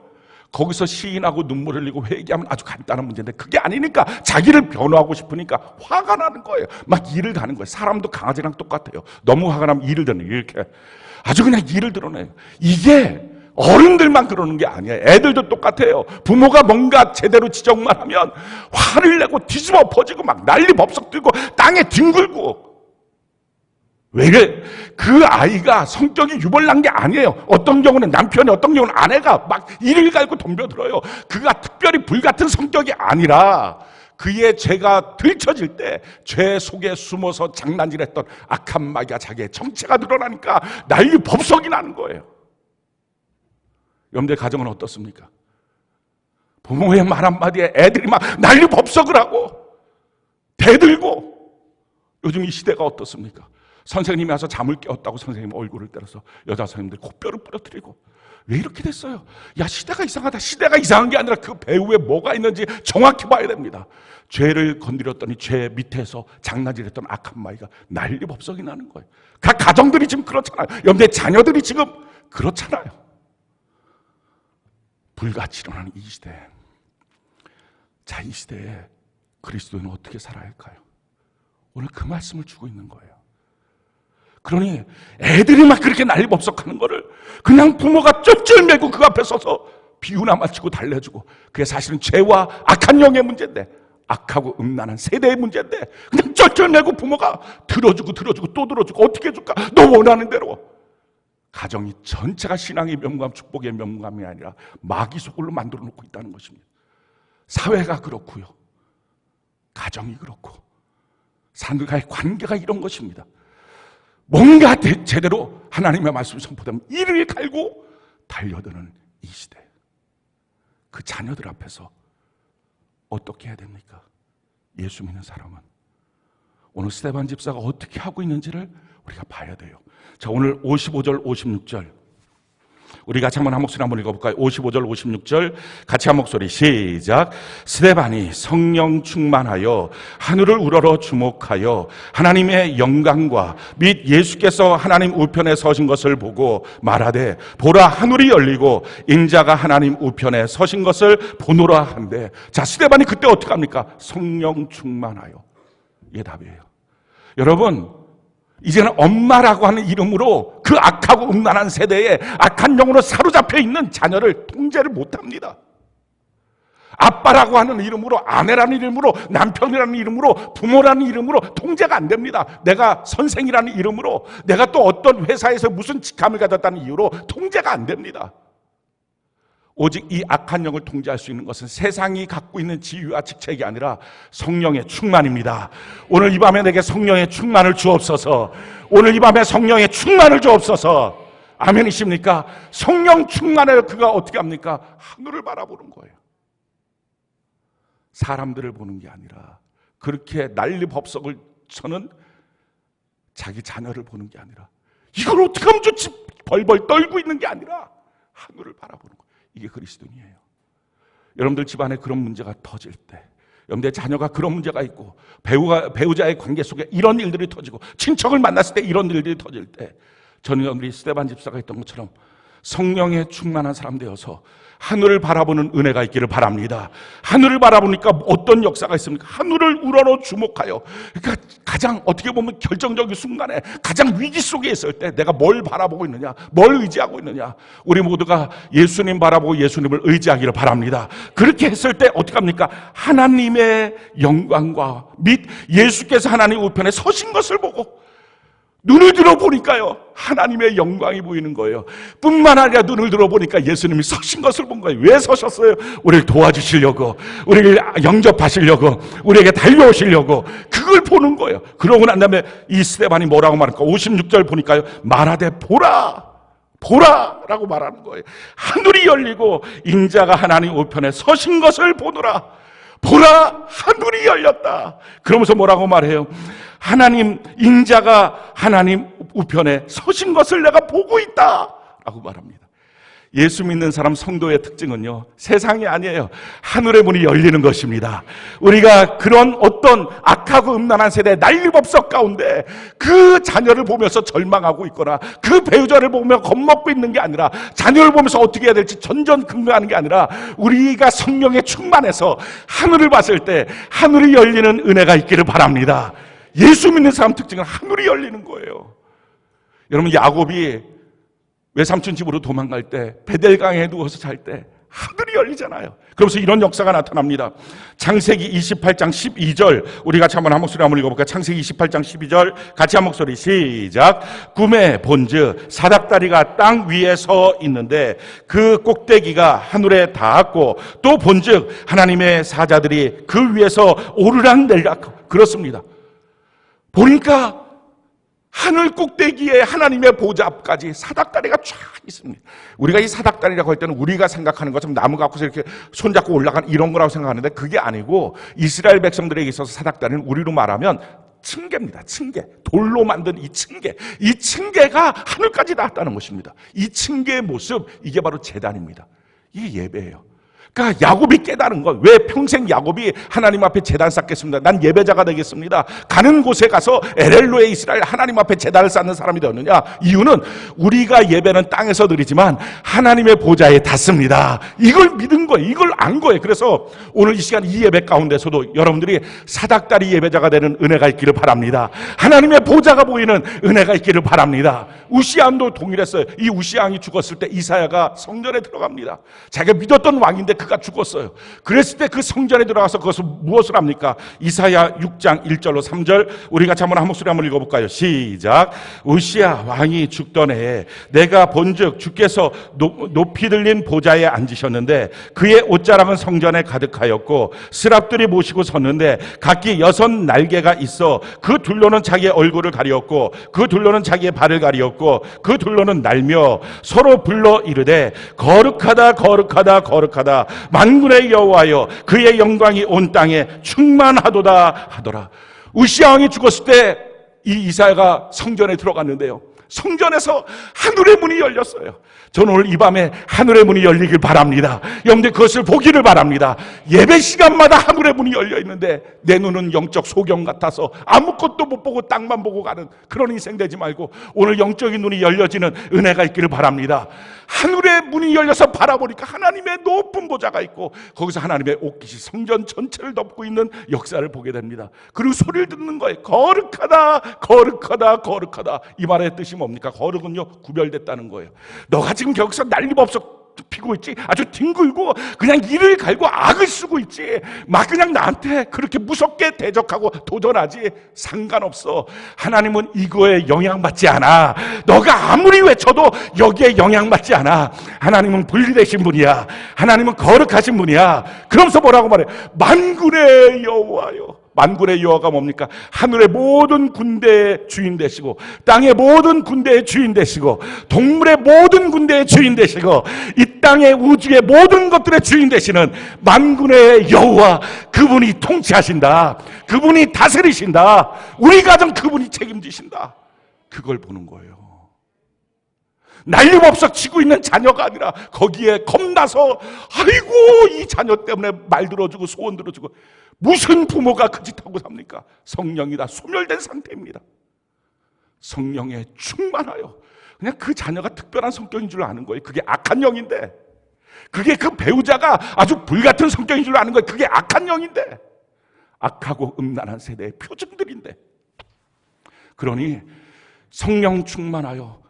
[SPEAKER 1] 거기서 시인하고 눈물 흘리고 회개하면 아주 간단한 문제인데, 그게 아니니까 자기를 변호하고 싶으니까 화가 나는 거예요. 막 일을 가는 거예요. 사람도 강아지랑 똑같아요. 너무 화가 나면 일을 드는, 이렇게 아주 그냥 일을 드러내요. 이게 어른들만 그러는 게 아니에요. 애들도 똑같아요. 부모가 뭔가 제대로 지적만 하면 화를 내고 뒤집어 퍼지고 막 난리 법석 들고 땅에 뒹굴고. 왜 이래? 그 아이가 성격이 유별난 게 아니에요. 어떤 경우는 남편이, 어떤 경우는 아내가 막 이를 갈고 덤벼들어요. 그가 특별히 불같은 성격이 아니라 그의 죄가 들춰질 때 죄 속에 숨어서 장난질했던 악한 마귀가 자기의 정체가 드러나니까 난리 법석이 나는 거예요. 여러분들 가정은 어떻습니까? 부모의 말 한마디에 애들이 막 난리 법석을 하고 대들고. 요즘 이 시대가 어떻습니까? 선생님이 와서 잠을 깨웠다고 선생님 얼굴을 때려서 여자 선생님들 코뼈를 부러뜨리고. 왜 이렇게 됐어요? 야, 시대가 이상하다. 시대가 이상한 게 아니라 그 배후에 뭐가 있는지 정확히 봐야 됩니다. 죄를 건드렸더니 죄 밑에서 장난질했던 악한 마귀가 난리 법석이 나는 거예요. 각 가정들이 지금 그렇잖아요. 여러분들 자녀들이 지금 그렇잖아요. 불같이 일어나는 이 시대. 자, 이 시대에 그리스도인은 어떻게 살아야 할까요? 오늘 그 말씀을 주고 있는 거예요. 그러니 애들이 막 그렇게 난리법석하는 거를 그냥 부모가 쩔쩔매고 그 앞에 서서 비유나 맞추고 달래주고, 그게 사실은 죄와 악한 영의 문제인데, 악하고 음란한 세대의 문제인데 그냥 쩔쩔매고 부모가 들어주고 또 들어주고 어떻게 해줄까? 너 원하는 대로. 가정이 전체가 신앙의 명감, 축복의 명감이 아니라 마귀 소굴로 만들어 놓고 있다는 것입니다. 사회가 그렇고요, 가정이 그렇고, 사람들과의 관계가 이런 것입니다. 뭔가 제대로 하나님의 말씀이 선포되면 이를 갈고 달려드는 이 시대. 그 자녀들 앞에서 어떻게 해야 됩니까? 예수 믿는 사람은 오늘 스데반 집사가 어떻게 하고 있는지를 우리가 봐야 돼요. 자, 오늘 55절 56절 우리 같이 한번 한 목소리 한번 읽어볼까요? 55절 56절 같이 한 목소리 시작. 스데반이 성령 충만하여 하늘을 우러러 주목하여 하나님의 영광과 및 예수께서 하나님 우편에 서신 것을 보고 말하되 보라, 하늘이 열리고 인자가 하나님 우편에 서신 것을 보노라 한대. 자, 스데반이 그때 어떻게 합니까? 성령 충만하여. 이게 답이에요. 여러분, 이제는 엄마라고 하는 이름으로 그 악하고 음란한 세대에 악한 영으로 사로잡혀 있는 자녀를 통제를 못합니다. 아빠라고 하는 이름으로, 아내라는 이름으로, 남편이라는 이름으로, 부모라는 이름으로 통제가 안 됩니다. 내가 선생이라는 이름으로, 내가 또 어떤 회사에서 무슨 직함을 가졌다는 이유로 통제가 안 됩니다. 오직 이 악한 영을 통제할 수 있는 것은 세상이 갖고 있는 지위와 직책이 아니라 성령의 충만입니다. 오늘 이 밤에 내게 성령의 충만을 주옵소서. 오늘 이 밤에 성령의 충만을 주옵소서. 아멘이십니까? 성령 충만을 그가 어떻게 합니까? 하늘을 바라보는 거예요. 사람들을 보는 게 아니라, 그렇게 난리 법석을 쳐는 자기 자녀를 보는 게 아니라, 이걸 어떻게 하면 좋지? 벌벌 떨고 있는 게 아니라 하늘을 바라보는 거예요. 이게 그리스도인이에요. 여러분들 집안에 그런 문제가 터질 때, 여러분들 자녀가 그런 문제가 있고, 배우자의 관계 속에 이런 일들이 터지고, 친척을 만났을 때 이런 일들이 터질 때, 저는 여러분들이 스데반 집사가 했던 것처럼 성령에 충만한 사람 되어서 하늘을 바라보는 은혜가 있기를 바랍니다. 하늘을 바라보니까 어떤 역사가 있습니까? 하늘을 우러러 주목하여. 그러니까 가장 어떻게 보면 결정적인 순간에 가장 위기 속에 있을 때 내가 뭘 바라보고 있느냐, 뭘 의지하고 있느냐. 우리 모두가 예수님 바라보고 예수님을 의지하기를 바랍니다. 그렇게 했을 때 어떻게 합니까? 하나님의 영광과 및 예수께서 하나님 우편에 서신 것을 보고, 눈을 들어보니까요, 하나님의 영광이 보이는 거예요. 뿐만 아니라 눈을 들어보니까 예수님이 서신 것을 본 거예요. 왜 서셨어요? 우리를 도와주시려고, 우리를 영접하시려고, 우리에게 달려오시려고. 그걸 보는 거예요. 그러고 난 다음에 이 스데반이 뭐라고 말할까? 56절 보니까요, 말하되 보라, 보라라고 말하는 거예요. 하늘이 열리고 인자가 하나님 우편에 서신 것을 보노라. 보라, 하늘이 열렸다. 그러면서 뭐라고 말해요? 하나님, 인자가 하나님 우편에 서신 것을 내가 보고 있다 라고 말합니다. 예수 믿는 사람 성도의 특징은요, 세상이 아니에요. 하늘의 문이 열리는 것입니다. 우리가 그런 어떤 악하고 음란한 세대의 난리법석 가운데 그 자녀를 보면서 절망하고 있거나 그 배우자를 보며 겁먹고 있는 게 아니라, 자녀를 보면서 어떻게 해야 될지 전전긍긍하는 게 아니라, 우리가 성령에 충만해서 하늘을 봤을 때 하늘이 열리는 은혜가 있기를 바랍니다. 예수 믿는 사람 특징은 하늘이 열리는 거예요. 여러분, 야곱이 외삼촌 집으로 도망갈 때, 베델강에 누워서 잘 때 하늘이 열리잖아요. 그러면서 이런 역사가 나타납니다. 창세기 28장 12절 우리 같이 한번 한 목소리 한번 읽어볼까요? 창세기 28장 12절 같이 한 목소리 시작. 꿈에 본즉 사닥다리가 땅 위에 서 있는데 그 꼭대기가 하늘에 닿았고 또 본즉 하나님의 사자들이 그 위에서 오르락내리락. 그렇습니다. 보니까 하늘 꼭대기에 하나님의 보좌 앞까지 사닥다리가 쫙 있습니다. 우리가 이 사닥다리라고 할 때는 우리가 생각하는 것처럼 나무 갖고서 이렇게 손잡고 올라가는 이런 거라고 생각하는데 그게 아니고 이스라엘 백성들에게 있어서 사닥다리는 우리로 말하면 층계입니다. 층계. 돌로 만든 이 층계. 이 층계가 하늘까지 닿았다는 것입니다. 이 층계의 모습, 이게 바로 제단입니다. 이게 예배예요. 그러니까 야곱이 깨달은 것. 왜 평생 야곱이 하나님 앞에 제단 쌓겠습니다. 난 예배자가 되겠습니다. 가는 곳에 가서 엘엘로에 이스라엘 하나님 앞에 제단을 쌓는 사람이 되었느냐? 이유는 우리가 예배는 땅에서 드리지만 하나님의 보좌에 닿습니다. 이걸 믿은 거예요. 이걸 안 거예요. 그래서 오늘 이 시간 이 예배 가운데서도 여러분들이 사닥다리 예배자가 되는 은혜가 있기를 바랍니다. 하나님의 보좌가 보이는 은혜가 있기를 바랍니다. 우시아도 동일했어요. 이 우시아왕이 죽었을 때 이사야가 성전에 들어갑니다. 자기가 믿었던 왕인데 그가 죽었어요. 그랬을 때 그 성전에 들어가서 그것을 무엇을 합니까? 이사야 6장 1절로 3절 우리 같이 한번 한 목소리 한번 읽어볼까요? 시작. 우시아 왕이 죽던 해에 내가 본즉 주께서 높이 들린 보좌에 앉으셨는데 그의 옷자락은 성전에 가득하였고 스랍들이 모시고 섰는데 각기 6 날개가 있어 그 둘로는 자기의 얼굴을 가리었고 그 둘로는 자기의 발을 가리었고 그 둘로는 날며 서로 불러 이르되 거룩하다 거룩하다 거룩하다 만군의 여호와여 그의 영광이 온 땅에 충만하도다 하더라. 우시아 왕이 죽었을 때 이 이사야가 성전에 들어갔는데요, 성전에서 하늘의 문이 열렸어요. 저는 오늘 이 밤에 하늘의 문이 열리길 바랍니다. 여러분들 그것을 보기를 바랍니다. 예배 시간마다 하늘의 문이 열려 있는데 내 눈은 영적 소경 같아서 아무것도 못 보고 땅만 보고 가는 그런 인생 되지 말고 오늘 영적인 눈이 열려지는 은혜가 있기를 바랍니다. 하늘의 문이 열려서 바라보니까 하나님의 높은 보좌가 있고 거기서 하나님의 옷깃이 성전 전체를 덮고 있는 역사를 보게 됩니다. 그리고 소리를 듣는 거예요. 거룩하다 거룩하다 거룩하다. 이 말의 뜻이 뭡니까? 거룩은요, 구별됐다는 거예요. 너가 지금 여기서 난리법석 피고 있지, 아주 뒹굴고 그냥 이를 갈고 악을 쓰고 있지, 막 그냥 나한테 그렇게 무섭게 대적하고 도전하지, 상관없어. 하나님은 이거에 영향받지 않아. 너가 아무리 외쳐도 여기에 영향받지 않아. 하나님은 분리되신 분이야. 하나님은 거룩하신 분이야. 그러면서 뭐라고 말해? 만군의 여호와요. 만군의 여호와가 뭡니까? 하늘의 모든 군대의 주인 되시고 땅의 모든 군대의 주인 되시고 동물의 모든 군대의 주인 되시고 이 땅의 우주의 모든 것들의 주인 되시는 만군의 여호와, 그분이 통치하신다. 그분이 다스리신다. 우리 가정 그분이 책임지신다. 그걸 보는 거예요. 난리법석 치고 있는 자녀가 아니라 거기에 겁나서 아이고 이 자녀 때문에 말 들어주고 소원 들어주고, 무슨 부모가 그 짓하고 삽니까? 성령이 다 소멸된 상태입니다. 성령에 충만하여 그냥 그 자녀가 특별한 성격인 줄 아는 거예요. 그게 악한 영인데, 그게 그 배우자가 아주 불같은 성격인 줄 아는 거예요. 그게 악한 영인데, 악하고 음란한 세대의 표징들인데. 그러니 성령 충만하여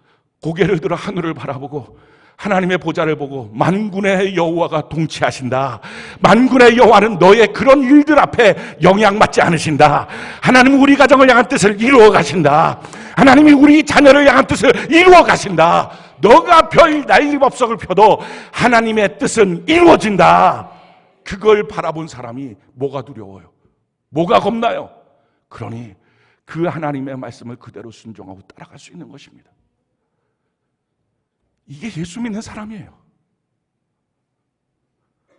[SPEAKER 1] 고개를 들어 하늘을 바라보고 하나님의 보좌를 보고 만군의 여호와가 통치하신다. 만군의 여호와는 너의 그런 일들 앞에 영향받지 않으신다. 하나님은 우리 가정을 향한 뜻을 이루어 가신다. 하나님이 우리 자녀를 향한 뜻을 이루어 가신다. 너가 별 난리법석을 펴도 하나님의 뜻은 이루어진다. 그걸 바라본 사람이 뭐가 두려워요? 뭐가 겁나요? 그러니 그 하나님의 말씀을 그대로 순종하고 따라갈 수 있는 것입니다. 이게 예수 믿는 사람이에요.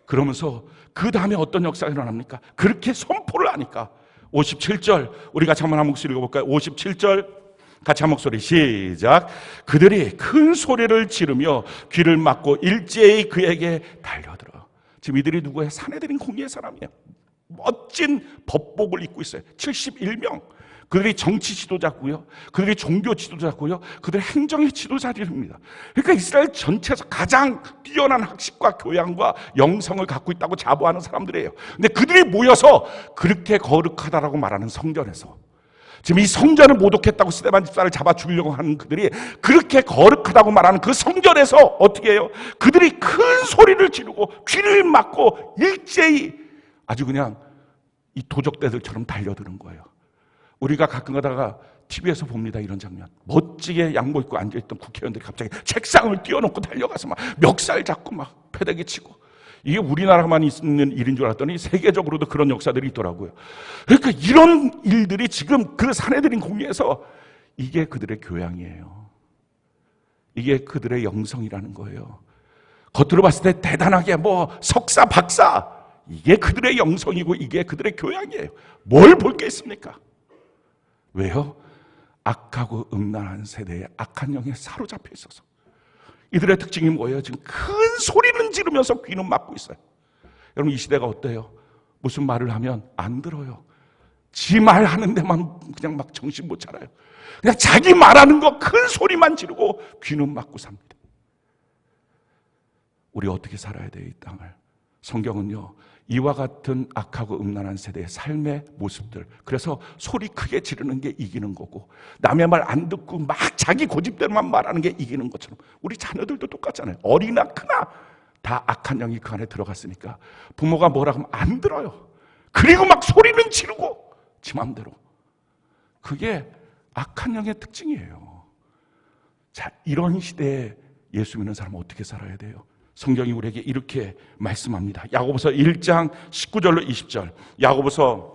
[SPEAKER 1] 그러면서 그 다음에 어떤 역사가 일어납니까? 그렇게 선포를 하니까 57절 우리 같이 한번 한 목소리 읽어볼까요? 57절 같이 한 목소리 시작. 그들이 큰 소리를 지르며 귀를 막고 일제히 그에게 달려들어. 지금 이들이 누구예요? 사내들인 공의의 사람이에요. 멋진 법복을 입고 있어요. 71명. 그들이 정치 지도자고요, 그들이 종교 지도자고요, 그들이 행정의 지도자들입니다. 그러니까 이스라엘 전체에서 가장 뛰어난 학식과 교양과 영성을 갖고 있다고 자부하는 사람들이에요. 근데 그들이 모여서 그렇게 거룩하다라고 말하는 성전에서 지금 이 성전을 모독했다고 스데반 집사를 잡아 죽이려고 하는 그들이 그렇게 거룩하다고 말하는 그 성전에서 어떻게 해요? 그들이 큰 소리를 지르고 귀를 막고 일제히 아주 그냥 이 도적대들처럼 달려드는 거예요. 우리가 가끔 가다가 TV에서 봅니다. 이런 장면. 멋지게 양복 입고 앉아있던 국회의원들이 갑자기 책상을 뛰어넘고 달려가서 막 멱살 잡고 막 패대기 치고, 이게 우리나라만 있는 일인 줄 알았더니 세계적으로도 그런 역사들이 있더라고요. 그러니까 이런 일들이 지금 그 사내들인 공예에서 이게 그들의 교양이에요. 이게 그들의 영성이라는 거예요. 겉으로 봤을 때 대단하게 뭐 석사 박사, 이게 그들의 영성이고 이게 그들의 교양이에요. 뭘 볼 게 있습니까? 왜요? 악하고 음란한 세대에 악한 영에 사로잡혀 있어서. 이들의 특징이 뭐예요? 지금 큰 소리는 지르면서 귀는 막고 있어요. 여러분, 이 시대가 어때요? 무슨 말을 하면 안 들어요. 지 말하는 데만 그냥 막 정신 못 차려요. 그냥 자기 말하는 거 큰 소리만 지르고 귀는 막고 삽니다. 우리 어떻게 살아야 돼요, 이 땅을? 성경은요, 이와 같은 악하고 음란한 세대의 삶의 모습들, 그래서 소리 크게 지르는 게 이기는 거고, 남의 말 안 듣고 막 자기 고집대로만 말하는 게 이기는 것처럼 우리 자녀들도 똑같잖아요. 어리나 크나 다 악한 영이 그 안에 들어갔으니까 부모가 뭐라 하면 안 들어요. 그리고 막 소리는 지르고 지 맘대로. 그게 악한 영의 특징이에요. 자, 이런 시대에 예수 믿는 사람은 어떻게 살아야 돼요? 성경이 우리에게 이렇게 말씀합니다. 야고보서 1장 19절로 20절. 야고보서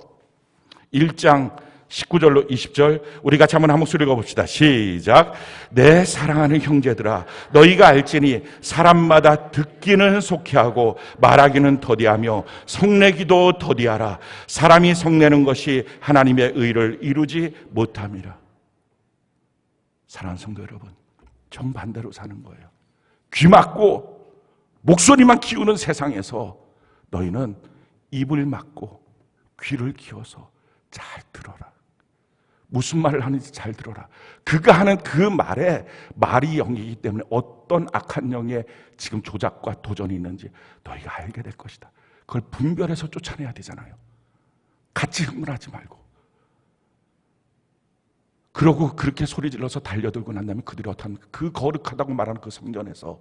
[SPEAKER 1] 1장 19절로 20절. 우리 같이 한번 한 목소리 읽어봅시다. 시작. 내 사랑하는 형제들아, 너희가 알지니 사람마다 듣기는 속히하고 말하기는 더디하며 성내기도 더디하라. 사람이 성내는 것이 하나님의 의를 이루지 못함이라. 사랑하는 성도 여러분, 정반대로 사는 거예요. 귀 막고 목소리만 키우는 세상에서 너희는 입을 막고 귀를 키워서 잘 들어라. 무슨 말을 하는지 잘 들어라. 그가 하는 그 말에 말이 영이기 때문에 어떤 악한 영의 지금 조작과 도전이 있는지 너희가 알게 될 것이다. 그걸 분별해서 쫓아내야 되잖아요. 같이 흥분하지 말고. 그러고 그렇게 소리 질러서 달려들고 난 다음에 그들이 어떻게 그 거룩하다고 말하는 그 성전에서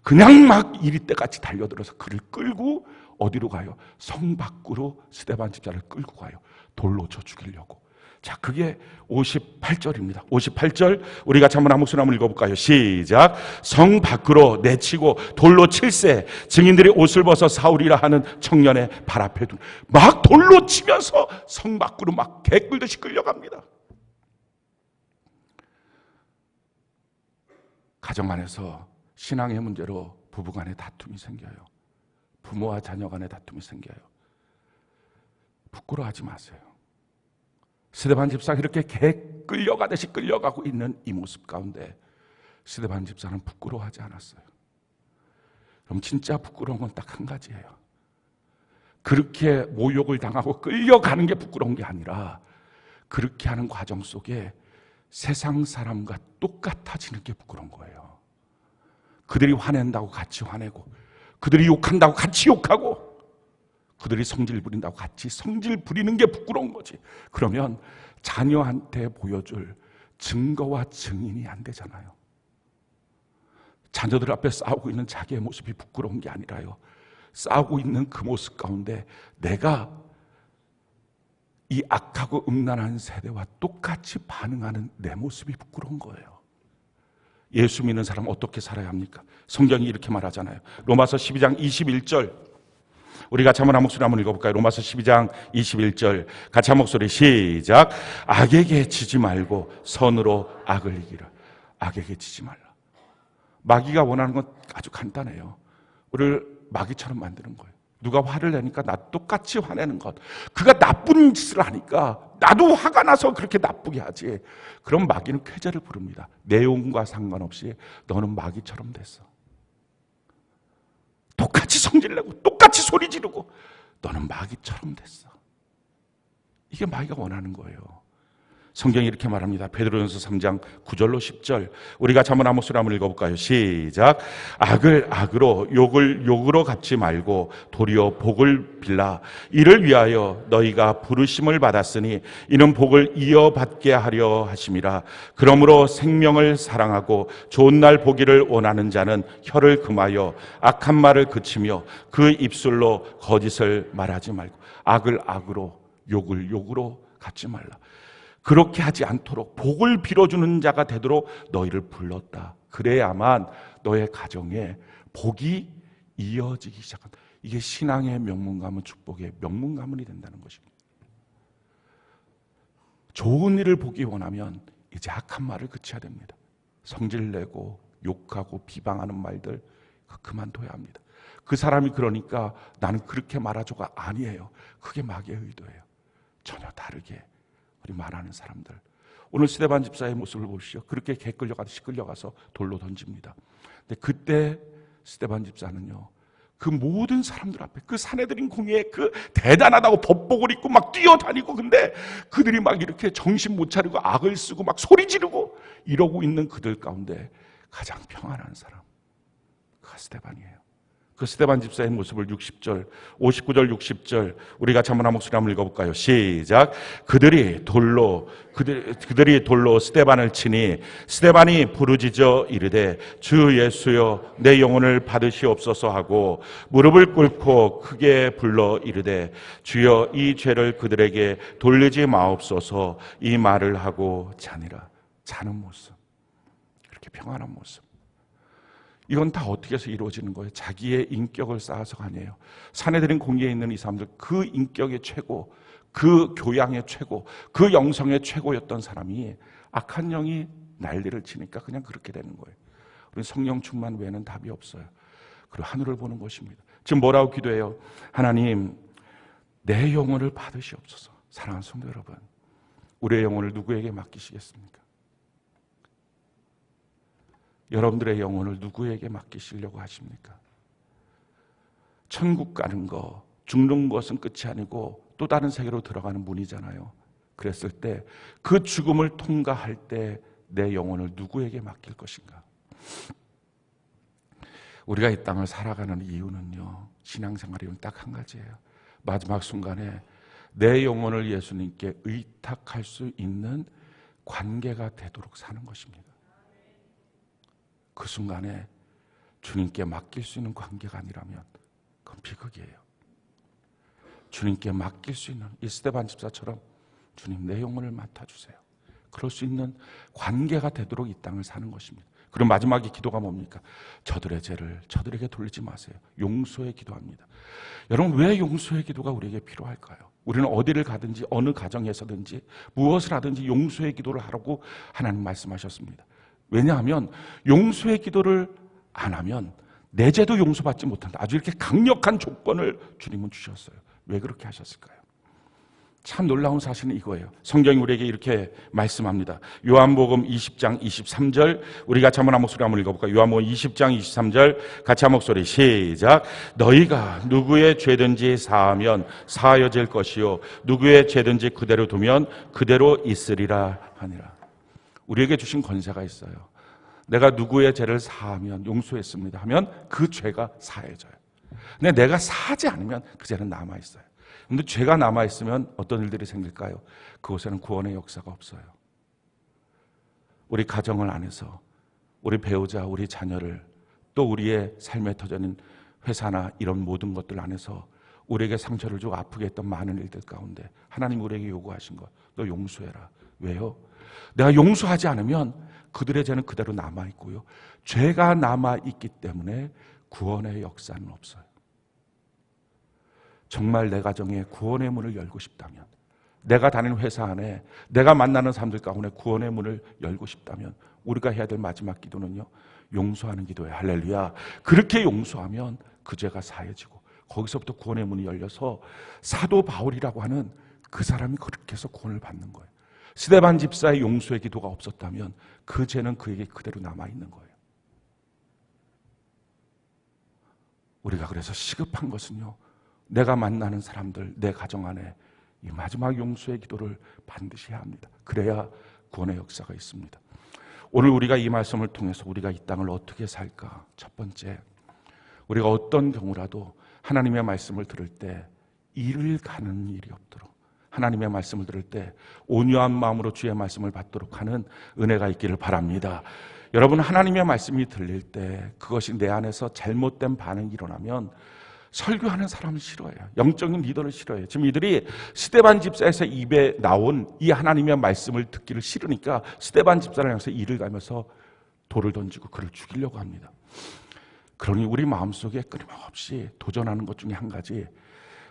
[SPEAKER 1] 그냥 막 이리때같이 달려들어서 그를 끌고 어디로 가요? 성 밖으로 스데반 집사를 끌고 가요. 돌로 쳐 죽이려고. 자, 그게 58절입니다. 58절 우리 같이 한번 한 목소리 한번 읽어볼까요? 시작. 성 밖으로 내치고 돌로 칠세 증인들이 옷을 벗어 사울이라 하는 청년의 발 앞에 두고 막 돌로 치면서 성 밖으로 막 개 끌듯이 끌려갑니다. 가정 안에서 신앙의 문제로 부부간에 다툼이 생겨요. 부모와 자녀 간에 다툼이 생겨요. 부끄러워하지 마세요. 스데반 집사가 이렇게 개 끌려가듯이 끌려가고 있는 이 모습 가운데 스데반 집사는 부끄러워하지 않았어요. 그럼 진짜 부끄러운 건 딱 한 가지예요. 그렇게 모욕을 당하고 끌려가는 게 부끄러운 게 아니라 그렇게 하는 과정 속에 세상 사람과 똑같아지는 게 부끄러운 거예요. 그들이 화낸다고 같이 화내고, 그들이 욕한다고 같이 욕하고, 그들이 성질 부린다고 같이 성질 부리는 게 부끄러운 거지. 그러면 자녀한테 보여줄 증거와 증인이 안 되잖아요. 자녀들 앞에 싸우고 있는 자기의 모습이 부끄러운 게 아니라요, 싸우고 있는 그 모습 가운데 내가 이 악하고 음란한 세대와 똑같이 반응하는 내 모습이 부끄러운 거예요. 예수 믿는 사람은 어떻게 살아야 합니까? 성경이 이렇게 말하잖아요. 로마서 12장 21절 우리 같이 한번 한 목소리 한번 읽어볼까요? 로마서 12장 21절 같이 한 목소리 시작. 악에게 지지 말고 선으로 악을 이기라. 악에게 지지 말라. 마귀가 원하는 건 아주 간단해요. 우리를 마귀처럼 만드는 거예요. 누가 화를 내니까 나 똑같이 화내는 것. 그가 나쁜 짓을 하니까 나도 화가 나서 그렇게 나쁘게 하지. 그럼 마귀는 쾌재를 부릅니다. 내용과 상관없이 너는 마귀처럼 됐어. 똑같이 성질내고 똑같이 소리 지르고 너는 마귀처럼 됐어. 이게 마귀가 원하는 거예요. 성경이 이렇게 말합니다. 베드로전서 3장 9절로 10절. 우리 같이 한번 한 목소리 한번 읽어볼까요? 시작. 악을 악으로 욕을 욕으로 갚지 말고 도리어 복을 빌라. 이를 위하여 너희가 부르심을 받았으니 이는 복을 이어받게 하려 하심이라. 그러므로 생명을 사랑하고 좋은 날 보기를 원하는 자는 혀를 금하여 악한 말을 그치며 그 입술로 거짓을 말하지 말고. 악을 악으로 욕을 욕으로 갚지 말라. 그렇게 하지 않도록 복을 빌어주는 자가 되도록 너희를 불렀다. 그래야만 너의 가정에 복이 이어지기 시작한다. 이게 신앙의 명문가문, 축복의 명문가문이 된다는 것입니다. 좋은 일을 보기 원하면 이제 악한 말을 그쳐야 됩니다. 성질내고 욕하고 비방하는 말들 그만둬야 합니다. 그 사람이 그러니까 나는 그렇게 말하죠가 아니에요. 그게 마귀의 의도예요. 전혀 다르게 우리 말하는 사람들. 오늘 스데반 집사의 모습을 보십시오. 그렇게 개 끌려가듯이 끌려가서 돌로 던집니다. 근데 그때 스데반 집사는요, 그 모든 사람들 앞에 그 사내들인 공의에 그 대단하다고 법복을 입고 막 뛰어다니고, 근데 그들이 막 이렇게 정신 못 차리고 악을 쓰고 막 소리 지르고 이러고 있는 그들 가운데 가장 평안한 사람, 그가 스데반이에요. 그 스데반 집사의 모습을 60절, 59절, 60절 우리 같이 한번 한 목소리 한번 읽어볼까요? 시작. 그들이 돌로 스데반을 치니 스데반이 부르짖어 이르되 주 예수여 내 영혼을 받으시옵소서 하고 무릎을 꿇고 크게 불러 이르되 주여 이 죄를 그들에게 돌리지 마옵소서. 이 말을 하고 자니라. 자는 모습, 그렇게 평안한 모습. 이건 다 어떻게 해서 이루어지는 거예요? 자기의 인격을 쌓아서가 아니에요. 사내들인 공의에 있는 이 사람들, 그 인격의 최고, 그 교양의 최고, 그 영성의 최고였던 사람이 악한 영이 난리를 치니까 그냥 그렇게 되는 거예요. 우리 성령 충만 외에는 답이 없어요. 그리고 하늘을 보는 것입니다. 지금 뭐라고 기도해요? 하나님, 내 영혼을 받으시옵소서. 사랑하는 성도 여러분, 우리의 영혼을 누구에게 맡기시겠습니까? 여러분들의 영혼을 누구에게 맡기시려고 하십니까? 천국 가는 거, 죽는 것은 끝이 아니고 또 다른 세계로 들어가는 문이잖아요. 그랬을 때 그 죽음을 통과할 때 내 영혼을 누구에게 맡길 것인가? 우리가 이 땅을 살아가는 이유는요, 신앙생활 이유는 딱 한 가지예요. 마지막 순간에 내 영혼을 예수님께 의탁할 수 있는 관계가 되도록 사는 것입니다. 그 순간에 주님께 맡길 수 있는 관계가 아니라면 그건 비극이에요. 주님께 맡길 수 있는 이 스데반 집사처럼 주님 내 영혼을 맡아주세요. 그럴 수 있는 관계가 되도록 이 땅을 사는 것입니다. 그럼 마지막에 기도가 뭡니까? 저들의 죄를 저들에게 돌리지 마세요. 용서의 기도합니다. 여러분, 왜 용서의 기도가 우리에게 필요할까요? 우리는 어디를 가든지 어느 가정에서든지 무엇을 하든지 용서의 기도를 하라고 하나님 말씀하셨습니다. 왜냐하면 용서의 기도를 안 하면 내 죄도 용서받지 못한다. 아주 이렇게 강력한 조건을 주님은 주셨어요. 왜 그렇게 하셨을까요? 참 놀라운 사실은 이거예요. 성경이 우리에게 이렇게 말씀합니다. 요한복음 20장 23절 우리 같이 한번 한 목소리 한번 읽어볼까요? 요한복음 20장 23절 같이 한 목소리 시작. 너희가 누구의 죄든지 사하면 사하여질 것이요 누구의 죄든지 그대로 두면 그대로 있으리라 하니라. 우리에게 주신 권세가 있어요. 내가 누구의 죄를 사하면 용서했습니다 하면 그 죄가 사해져요. 근데 내가 사하지 않으면 그 죄는 남아있어요. 근데 죄가 남아있으면 어떤 일들이 생길까요? 그곳에는 구원의 역사가 없어요. 우리 가정을 안에서 우리 배우자, 우리 자녀를 또 우리의 삶에 터져있는 회사나 이런 모든 것들 안에서 우리에게 상처를 주고 아프게 했던 많은 일들 가운데 하나님 우리에게 요구하신 것, 너 용서해라. 왜요? 내가 용서하지 않으면 그들의 죄는 그대로 남아있고요. 죄가 남아있기 때문에 구원의 역사는 없어요. 정말 내 가정에 구원의 문을 열고 싶다면, 내가 다니는 회사 안에 내가 만나는 사람들 가운데 구원의 문을 열고 싶다면 우리가 해야 될 마지막 기도는요, 용서하는 기도예요. 할렐루야. 그렇게 용서하면 그 죄가 사해지고 거기서부터 구원의 문이 열려서 사도 바울이라고 하는 그 사람이 그렇게 해서 구원을 받는 거예요. 스데반 집사의 용서의 기도가 없었다면 그 죄는 그에게 그대로 남아있는 거예요. 우리가 그래서 시급한 것은요, 내가 만나는 사람들, 내 가정 안에 이 마지막 용서의 기도를 반드시 해야 합니다. 그래야 구원의 역사가 있습니다. 오늘 우리가 이 말씀을 통해서 우리가 이 땅을 어떻게 살까? 첫 번째, 우리가 어떤 경우라도 하나님의 말씀을 들을 때 이를 가는 일이 없도록, 하나님의 말씀을 들을 때 온유한 마음으로 주의 말씀을 받도록 하는 은혜가 있기를 바랍니다. 여러분, 하나님의 말씀이 들릴 때 그것이 내 안에서 잘못된 반응이 일어나면 설교하는 사람을 싫어해요. 영적인 리더를 싫어해요. 지금 이들이 스데반 집사에서 입에 나온 이 하나님의 말씀을 듣기를 싫으니까 스데반 집사를 향해서 이를 가면서 돌을 던지고 그를 죽이려고 합니다. 그러니 우리 마음속에 끊임없이 도전하는 것 중에 한 가지,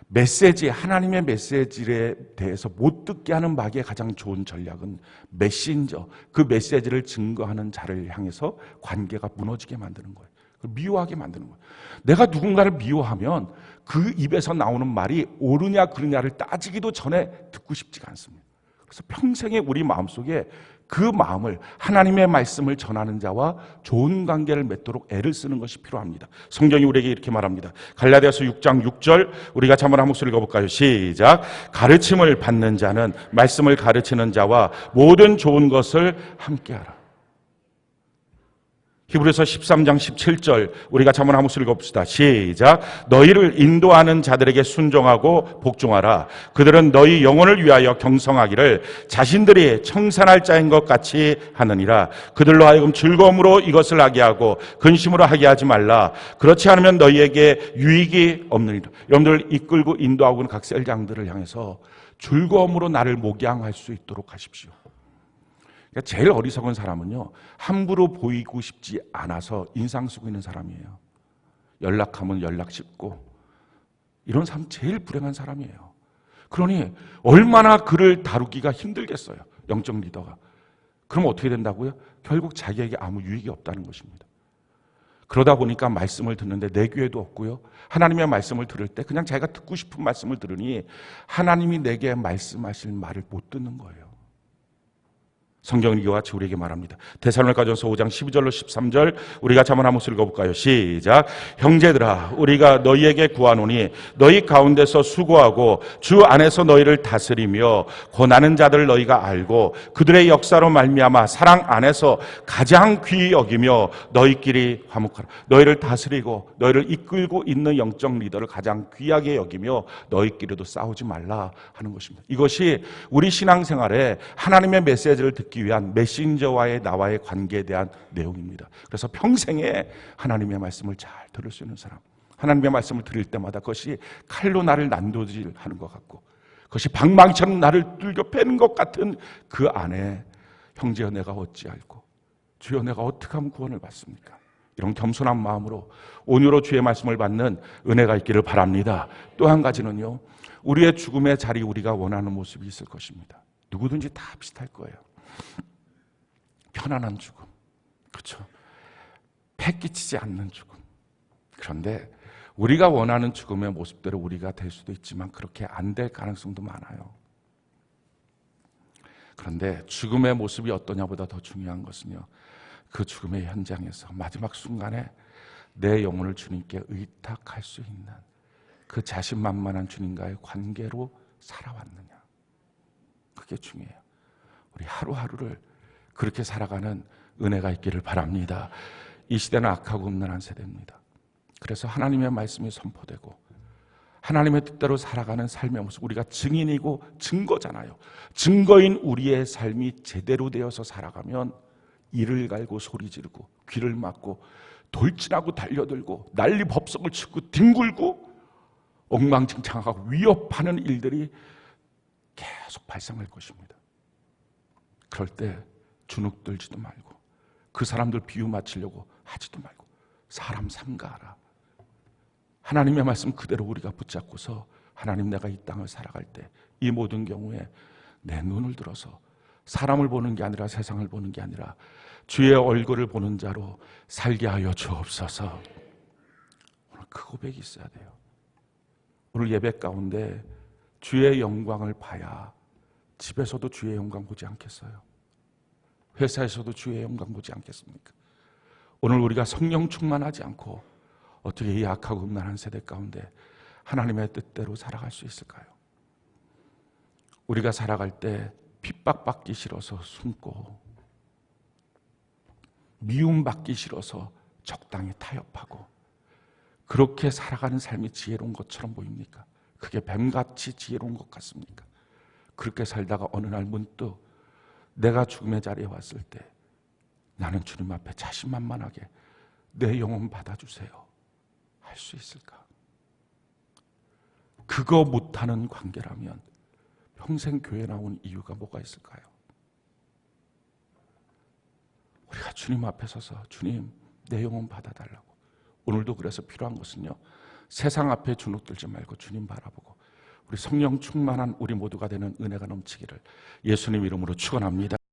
[SPEAKER 1] 메시지, 하나님의 메시지에 대해서 못 듣게 하는 마귀의 가장 좋은 전략은 메신저, 그 메시지를 증거하는 자를 향해서 관계가 무너지게 만드는 거예요. 미워하게 만드는 거예요. 내가 누군가를 미워하면 그 입에서 나오는 말이 옳으냐 그르냐를 따지기도 전에 듣고 싶지가 않습니다. 그래서 평생에 우리 마음속에 그 마음을, 하나님의 말씀을 전하는 자와 좋은 관계를 맺도록 애를 쓰는 것이 필요합니다. 성경이 우리에게 이렇게 말합니다. 갈라디아서 6장 6절, 우리가 한번 한 목소리 읽어볼까요? 시작. 가르침을 받는 자는 말씀을 가르치는 자와 모든 좋은 것을 함께하라. 히브리서 13장 17절, 우리가 한번 한 목소리 읽어봅시다. 시작. 너희를 인도하는 자들에게 순종하고 복종하라. 그들은 너희 영혼을 위하여 경성하기를 자신들이 청산할 자인 것 같이 하느니라. 그들로 하여금 즐거움으로 이것을 하게 하고 근심으로 하게 하지 말라. 그렇지 않으면 너희에게 유익이 없느니라. 여러분들 이끌고 인도하고 있는 각 셀장들을 향해서 즐거움으로 나를 목양할 수 있도록 하십시오. 그러니까 제일 어리석은 사람은요, 함부로 보이고 싶지 않아서 인상 쓰고 있는 사람이에요. 연락하면 연락 씹고, 이런 사람 제일 불행한 사람이에요. 그러니 얼마나 그를 다루기가 힘들겠어요, 영적 리더가. 그럼 어떻게 된다고요? 결국 자기에게 아무 유익이 없다는 것입니다. 그러다 보니까 말씀을 듣는데 내 귀에도 없고요, 하나님의 말씀을 들을 때 그냥 자기가 듣고 싶은 말씀을 들으니 하나님이 내게 말씀하실 말을 못 듣는 거예요. 성경은 이와 같이 우리에게 말합니다. 데살로니가전서 5장 12절로 13절, 우리가 한번 한 목소리 읽어볼까요? 시작. 형제들아, 우리가 너희에게 구하노니 너희 가운데서 수고하고 주 안에서 너희를 다스리며 고난하는 자들 너희가 알고 그들의 역사로 말미암아 사랑 안에서 가장 귀히 여기며 너희끼리 화목하라. 너희를 다스리고 너희를 이끌고 있는 영적 리더를 가장 귀하게 여기며 너희끼리도 싸우지 말라 하는 것입니다. 이것이 우리 신앙생활에 하나님의 메시지를 듣기 위한 메신저와의 나와의 관계에 대한 내용입니다. 그래서 평생에 하나님의 말씀을 잘 들을 수 있는 사람, 하나님의 말씀을 들을 때마다 그것이 칼로 나를 난도질하는 것 같고 그것이 방망이처럼 나를 뚫겨 패는 것 같은 그 안에 형제여 내가 어찌할꼬 주여 내가 어떻게 하면 구원을 받습니까? 이런 겸손한 마음으로 온유로 주의 말씀을 받는 은혜가 있기를 바랍니다. 또 한 가지는요, 우리의 죽음의 자리, 우리가 원하는 모습이 있을 것입니다. 누구든지 다 비슷할 거예요. 편안한 죽음, 그렇죠? 패 끼치지 않는 죽음. 그런데 우리가 원하는 죽음의 모습대로 우리가 될 수도 있지만 그렇게 안 될 가능성도 많아요. 그런데 죽음의 모습이 어떠냐보다 더 중요한 것은요, 그 죽음의 현장에서 마지막 순간에 내 영혼을 주님께 의탁할 수 있는 그 자신만만한 주님과의 관계로 살아왔느냐, 그게 중요해요. 우리 하루하루를 그렇게 살아가는 은혜가 있기를 바랍니다. 이 시대는 악하고 음란한 세대입니다. 그래서 하나님의 말씀이 선포되고 하나님의 뜻대로 살아가는 삶의 모습, 우리가 증인이고 증거잖아요. 증거인 우리의 삶이 제대로 되어서 살아가면 이를 갈고 소리 지르고 귀를 막고 돌진하고 달려들고 난리 법석을 치고 뒹굴고 엉망진창하고 위협하는 일들이 계속 발생할 것입니다. 그럴 때 주눅들지도 말고 그 사람들 비유 맞추려고 하지도 말고 사람 삼가하라. 하나님의 말씀 그대로 우리가 붙잡고서 하나님, 내가 이 땅을 살아갈 때 이 모든 경우에 내 눈을 들어서 사람을 보는 게 아니라 세상을 보는 게 아니라 주의 얼굴을 보는 자로 살게 하여 주옵소서. 오늘 그 고백이 있어야 돼요. 오늘 예배 가운데 주의 영광을 봐야 집에서도 주의 영광 보지 않겠어요? 회사에서도 주의 영광 보지 않겠습니까? 오늘 우리가 성령 충만하지 않고 어떻게 이 악하고 음란한 세대 가운데 하나님의 뜻대로 살아갈 수 있을까요? 우리가 살아갈 때 핍박받기 싫어서 숨고, 미움받기 싫어서 적당히 타협하고, 그렇게 살아가는 삶이 지혜로운 것처럼 보입니까? 그게 뱀같이 지혜로운 것 같습니까? 그렇게 살다가 어느 날 문득 내가 죽음의 자리에 왔을 때 나는 주님 앞에 자신만만하게 내 영혼 받아주세요 할 수 있을까? 그거 못하는 관계라면 평생 교회 나온 이유가 뭐가 있을까요? 우리가 주님 앞에 서서 주님 내 영혼 받아달라고. 오늘도 그래서 필요한 것은요, 세상 앞에 주눅들지 말고 주님 바라보고 우리 성령 충만한 우리 모두가 되는 은혜가 넘치기를 예수님 이름으로 축원합니다.